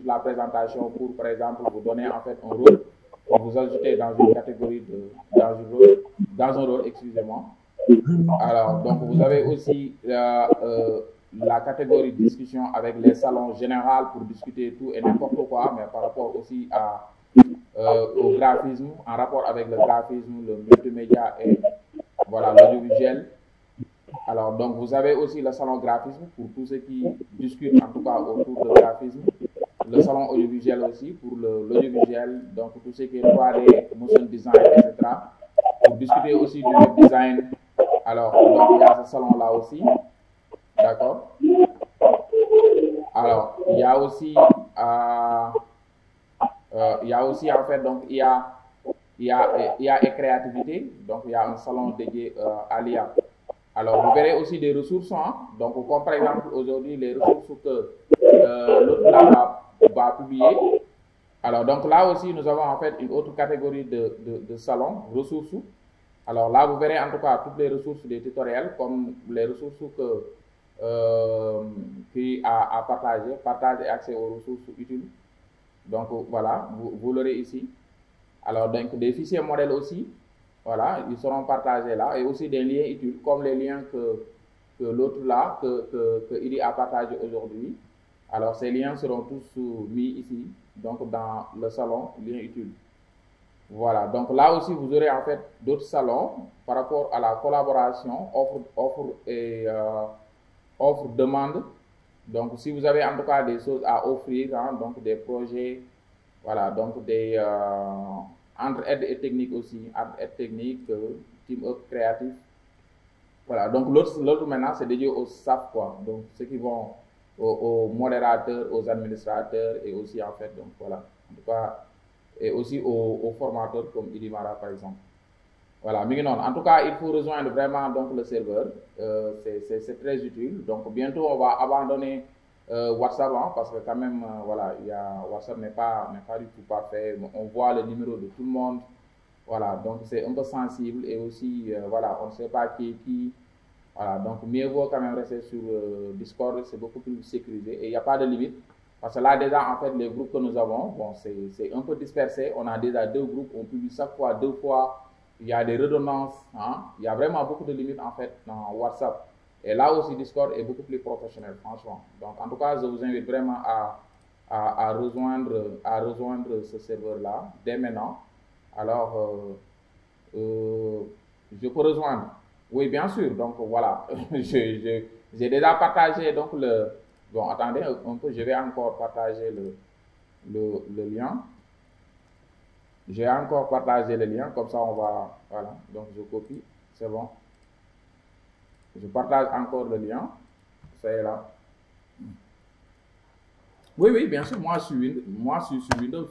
la présentation pour, par exemple, vous donner en fait un rôle, pour vous ajouter dans une catégorie, dans un rôle, excusez-moi. Alors, donc vous avez aussi la catégorie discussion avec les salons généraux pour discuter tout et n'importe quoi, mais par rapport aussi au graphisme, en rapport avec le graphisme, le multimédia et voilà, l'audiovisuel. Alors, donc vous avez aussi le salon graphisme pour tous ceux qui discutent en tout cas autour du graphisme. Le salon audiovisuel aussi pour l'audiovisuel, donc tout ce qui est 3D, motion design, etc. Pour discuter aussi du web design. Alors, donc il y a ce salon là aussi. D'accord. Alors, il y a aussi il y a aussi en fait, donc il y a et créativité, donc il y a un salon dédié à l'IA. Alors vous verrez aussi des ressources, hein, donc comme par exemple aujourd'hui les ressources que l'autre là va publier. Alors donc là aussi nous avons en fait une autre catégorie de salon, ressources. Alors là vous verrez en tout cas toutes les ressources des tutoriels comme les ressources que qui a partagé, partage et accès aux ressources utiles. Donc voilà, vous l'aurez ici. Alors donc des fichiers modèles aussi, voilà, ils seront partagés là, et aussi des liens utiles comme les liens que l'autre là, que il a partagé aujourd'hui. Alors ces liens seront tous mis ici, donc dans le salon liens utiles. Voilà, donc là aussi vous aurez en fait d'autres salons par rapport à la collaboration, offre-demande. Donc si vous avez en tout cas des choses à offrir, hein, donc des projets, voilà, donc des entre aide et technique aussi, entre aide technique, team up créatif. Voilà, donc l'autre maintenant c'est dédié au staff quoi, donc ceux qui vont aux modérateurs, aux administrateurs et aussi en fait, donc voilà, en tout cas, et aussi aux formateurs comme Idimara par exemple. Voilà, en tout cas, il faut rejoindre vraiment donc le serveur, c'est très utile. Donc bientôt on va abandonner WhatsApp, hein, parce que quand même, voilà, WhatsApp n'est pas du tout parfait. On voit le numéro de tout le monde, voilà, donc c'est un peu sensible et aussi, voilà, on ne sait pas qui est qui. Voilà, donc mieux vaut quand même rester sur Discord, c'est beaucoup plus sécurisé et il n'y a pas de limite. Parce que là déjà, en fait, les groupes que nous avons, bon, c'est un peu dispersé. On a déjà 2 groupes, on publie chaque fois 2 fois. Il y a des redondances, hein. Il y a vraiment beaucoup de limites en fait dans WhatsApp. Et là aussi, Discord est beaucoup plus professionnel, franchement. Donc, en tout cas, je vous invite vraiment à rejoindre ce serveur-là dès maintenant. Alors, je peux rejoindre. Oui, bien sûr. Donc, voilà. J'ai déjà partagé donc le... Bon, attendez un peu, je vais encore partager le lien. J'ai encore partagé le lien, comme ça on va, voilà, donc je copie, c'est bon. Je partage encore le lien, ça est là. Oui, bien sûr, moi je suis sur Windows.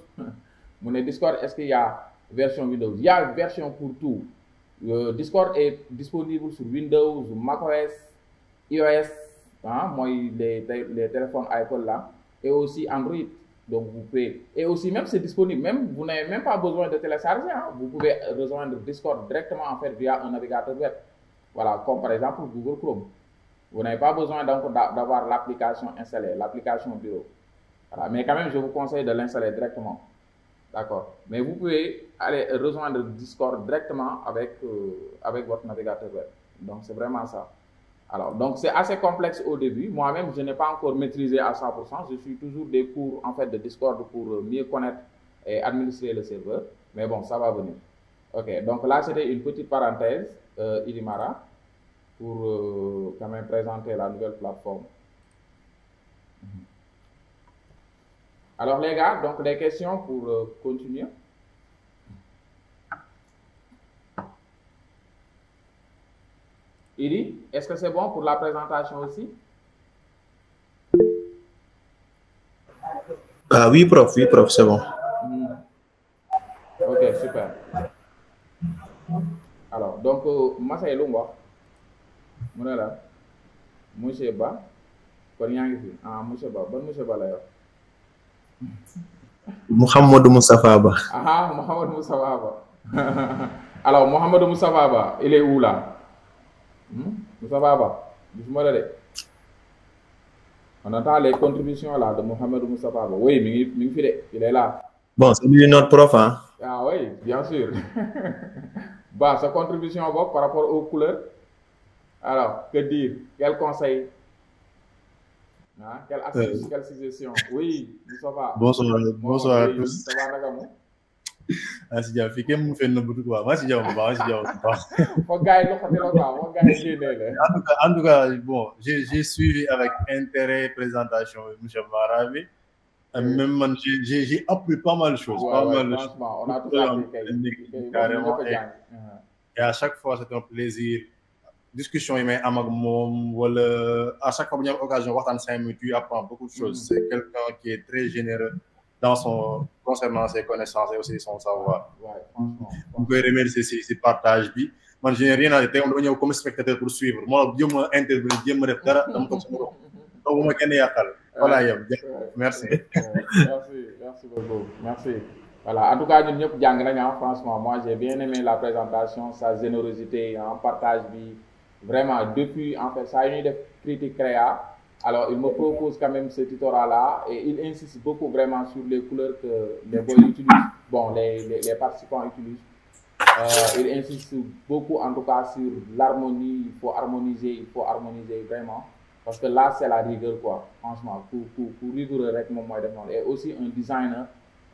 Mon Discord, est-ce qu'il y a version Windows? Il y a une version pour tout. Discord est disponible sur Windows, macOS, iOS, hein, moi les téléphones Apple là, et aussi Android. Donc vous pouvez, et aussi même c'est disponible, même vous n'avez même pas besoin de télécharger, hein, vous pouvez rejoindre Discord directement en fait via un navigateur web, voilà, comme par exemple Google Chrome. Vous n'avez pas besoin donc d'avoir l'application installée, l'application bureau. Voilà, mais quand même je vous conseille de l'installer directement, d'accord. Mais vous pouvez aller rejoindre Discord directement avec votre navigateur web. Donc c'est vraiment ça. Alors, donc c'est assez complexe au début. Moi-même, je n'ai pas encore maîtrisé à 100%. Je suis toujours des cours en fait de Discord pour mieux connaître et administrer le serveur. Mais bon, ça va venir. Ok, donc là, c'était une petite parenthèse, Idimara, pour quand même présenter la nouvelle plateforme. Alors les gars, donc des questions pour continuer. Idi, est-ce que c'est bon pour la présentation aussi? Oui, prof, c'est bon. Ok, super. Alors, donc, Massa Elongwa, Mounela, Monsieur Ba, Konyangi, Monsieur Ba, bon Monsieur Ba là. Mohamedou Moustapha Ba. Ah, Mohamedou Moustapha Ba. Alors, Mohamedou Moustapha Ba, il est où là? Moustapha Ba, on entend les contributions là de Mohamedou Moustapha Ba. Oui, il est là. Bon, c'est lui notre prof, hein? Ah oui, bien sûr. Bah, sa contribution par rapport aux couleurs. Alors, que dire? Quel conseil? Hein? Quelle astuce, quelle suggestion? Oui, Moustapha. Bonsoir à tous. Ça va, Nagamou? Merci, Diaw. Fi kenn mu fenn beaucoup quoi. Merci, Diaw. En tout cas, bon, j'ai suivi avec intérêt présentation de M. Maravi. Même j'ai appris pas mal de choses. Ouais, pas ouais, mal de choses. On a tout appris carrément. Et à chaque fois, c'est un plaisir discussion yi may am ak moom wala à chaque fois bu ñu am occasion waxtaan 5 minutes tu apprends beaucoup de choses. C'est quelqu'un qui est très généreux dans concernant ses connaissances et aussi son savoir. Ouais, franchement. On peut remercier si partage bi. Man je n'ai rien à dire tey dama ñëw comme spectateur pour suivre moo jéem a intervenir jéem a def dara dama toog sama bopp donc bu ma kenn yàqal. Voilà yem merci. Merci beaucoup merci. Voilà, en tout cas, nous franchement, moi j'ai bien aimé la présentation, sa générosité, en partage, vraiment, depuis, en fait, ça a une critique créa. Alors, il me propose quand même ce tutorat-là et il insiste beaucoup vraiment sur les couleurs que les boys utilisent, bon, les participants utilisent. Il insiste beaucoup, en tout cas, sur l'harmonie, il faut harmoniser vraiment. Parce que là, c'est la rigueur, quoi, franchement, pour rigoureux avec mon moyen de monde. Et aussi un designer,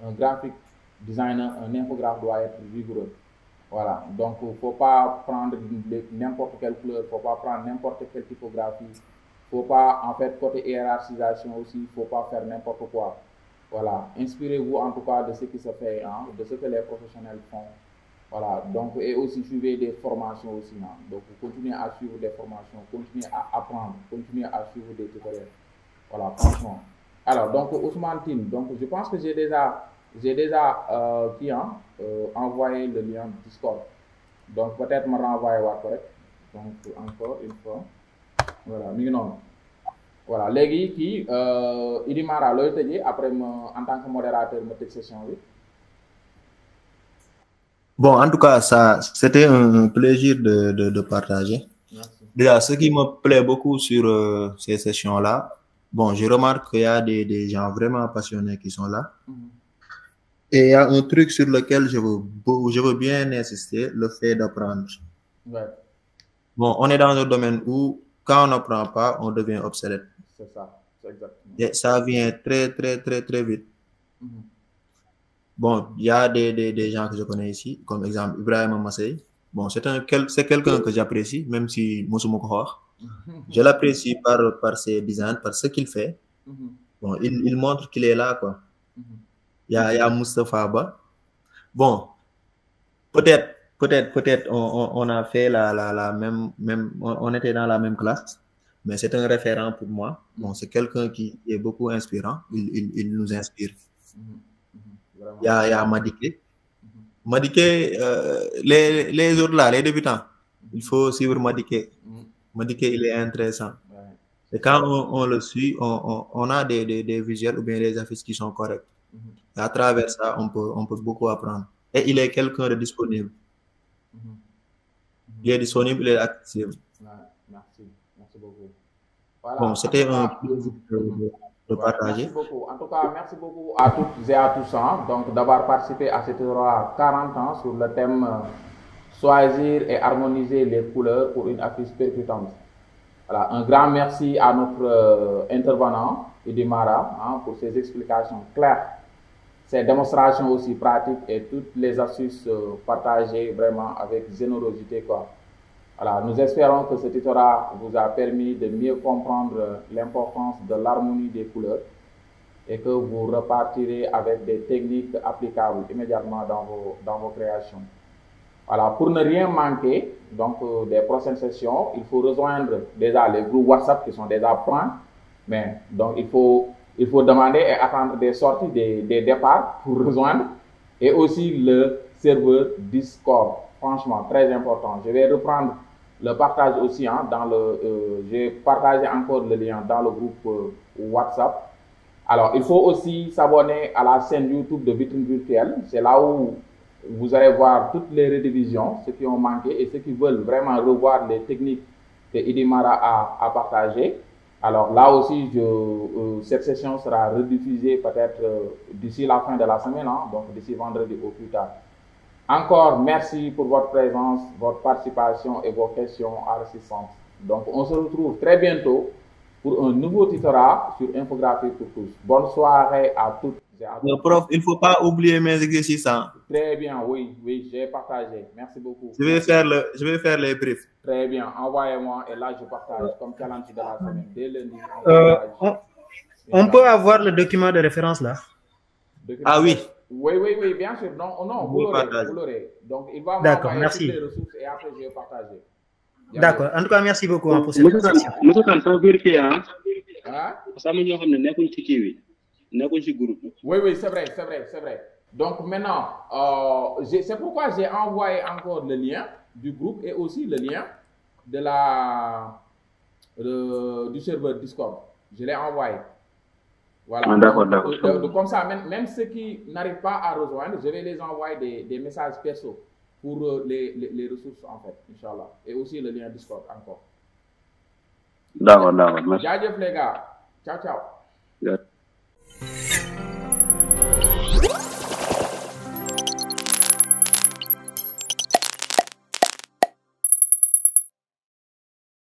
un graphique designer, un infographe doit être rigoureux. Voilà, donc il ne faut pas prendre n'importe quelle couleur, il ne faut pas prendre n'importe quelle typographie, il ne faut pas, en fait, côté hiérarchisation aussi, il ne faut pas faire n'importe quoi. Voilà, inspirez-vous en tout cas de ce qui se fait, hein, de ce que les professionnels font. Voilà, donc, et aussi suivez des formations aussi. Hein. Donc, continuez à suivre des formations, continuez à apprendre, continuez à suivre des tutoriels. Voilà, franchement. Alors, donc, Ousmane Tine, donc je pense que j'ai déjà envoyé le lien Discord. Donc peut-être me renvoyer correct. Donc encore une fois. Voilà, mignon. Voilà, légui qui Idimara loy tejé après en tant que modérateur me tëj session bi. Bon, en tout cas, ça c'était un plaisir de partager. Merci. Déjà, ce qui me plaît beaucoup sur ces sessions-là, bon, je remarque qu'il y a des gens vraiment passionnés qui sont là. Et il y a un truc sur lequel je veux bien insister, le fait d'apprendre. Ouais. Bon, on est dans un domaine où, quand on n'apprend pas, on devient obsolète. C'est ça, c'est exactement. Et ça vient très vite. Bon, il y a des gens que je connais ici, comme exemple Ibrahim Massey. Bon, c'est quelqu'un que j'apprécie, même si Moussou je l'apprécie par ses designs, par ce qu'il fait. Bon, il montre qu'il est là, quoi. Il y a Moustapha Ba. Bon, peut-être on a fait la même, on était dans la même classe, mais c'est un référent pour moi. Bon, c'est quelqu'un qui est beaucoup inspirant. Il nous inspire. Il y a Madiké. Madiké, les autres là, les débutants, il faut suivre Madiké. Madiké, il est intéressant. Et quand on le suit, on a des visuels ou bien des affiches qui sont corrects. Et à travers ça, on peut beaucoup apprendre. Et il est quelqu'un de disponible. Il est disponible, il est accessible. Merci beaucoup. Voilà, bon, c'était un plaisir de partager. Merci beaucoup. En tout cas, merci beaucoup à toutes et à tous donc d'avoir participé à cette heure 40 ans sur le thème choisir et harmoniser les couleurs pour une affiche percutante. Voilà, un grand merci à notre intervenant, Idimara, pour ses explications claires, ses démonstrations aussi pratiques et toutes les astuces partagées vraiment avec générosité, quoi. Voilà, nous espérons que ce tutorat vous a permis de mieux comprendre l'importance de l'harmonie des couleurs et que vous repartirez avec des techniques applicables immédiatement dans vos créations. Voilà, pour ne rien manquer donc des prochaines sessions, il faut rejoindre déjà les groupes WhatsApp qui sont déjà pleins, mais donc il faut demander et attendre des sorties, des départs pour rejoindre, et aussi le serveur Discord, franchement très important. Je vais reprendre le partage aussi j'ai partagé encore le lien dans le groupe WhatsApp. Alors il faut aussi s'abonner à la chaîne YouTube de Vitrine Virtuelle, c'est là où vous allez voir toutes les rédivisions, ceux qui ont manqué et ceux qui veulent vraiment revoir les techniques que Idimara a partagées. Alors là aussi, cette session sera rediffusée peut-être d'ici la fin de la semaine, donc d'ici vendredi au plus tard. Encore merci pour votre présence, votre participation et vos questions enrichissantes. Donc on se retrouve très bientôt pour un nouveau tutorat sur infographie pour tous. Bonne soirée à toutes. Prof, il ne faut pas oublier mes exercices. Très bien, oui, j'ai partagé. Merci beaucoup. Je vais faire les briefs. Très bien, envoyez-moi et là je partage comme challenge de la semaine. Dès lundi, on peut avoir le document de référence là. Ah oui. Oui, bien sûr. Non, vous l'aurez. Donc il va m'envoyer toutes les ressources et après je vais partager. D'accord. En tout cas, merci beaucoup pour cette session. Monsieur Kane, sans vérifier, hein? Ça me dit qu'on n'est pas groupe. Oui, c'est vrai. Donc maintenant, c'est pourquoi j'ai envoyé encore le lien du groupe et aussi le lien du serveur Discord. Je l'ai envoyé. Voilà. D'accord. Donc, comme ça, même ceux qui n'arrivent pas à rejoindre, je vais les envoyer des messages perso pour les ressources, en fait, Inch'Allah. Et aussi le lien Discord encore. D'accord. Jaajëf les gars. Ciao. Yeah.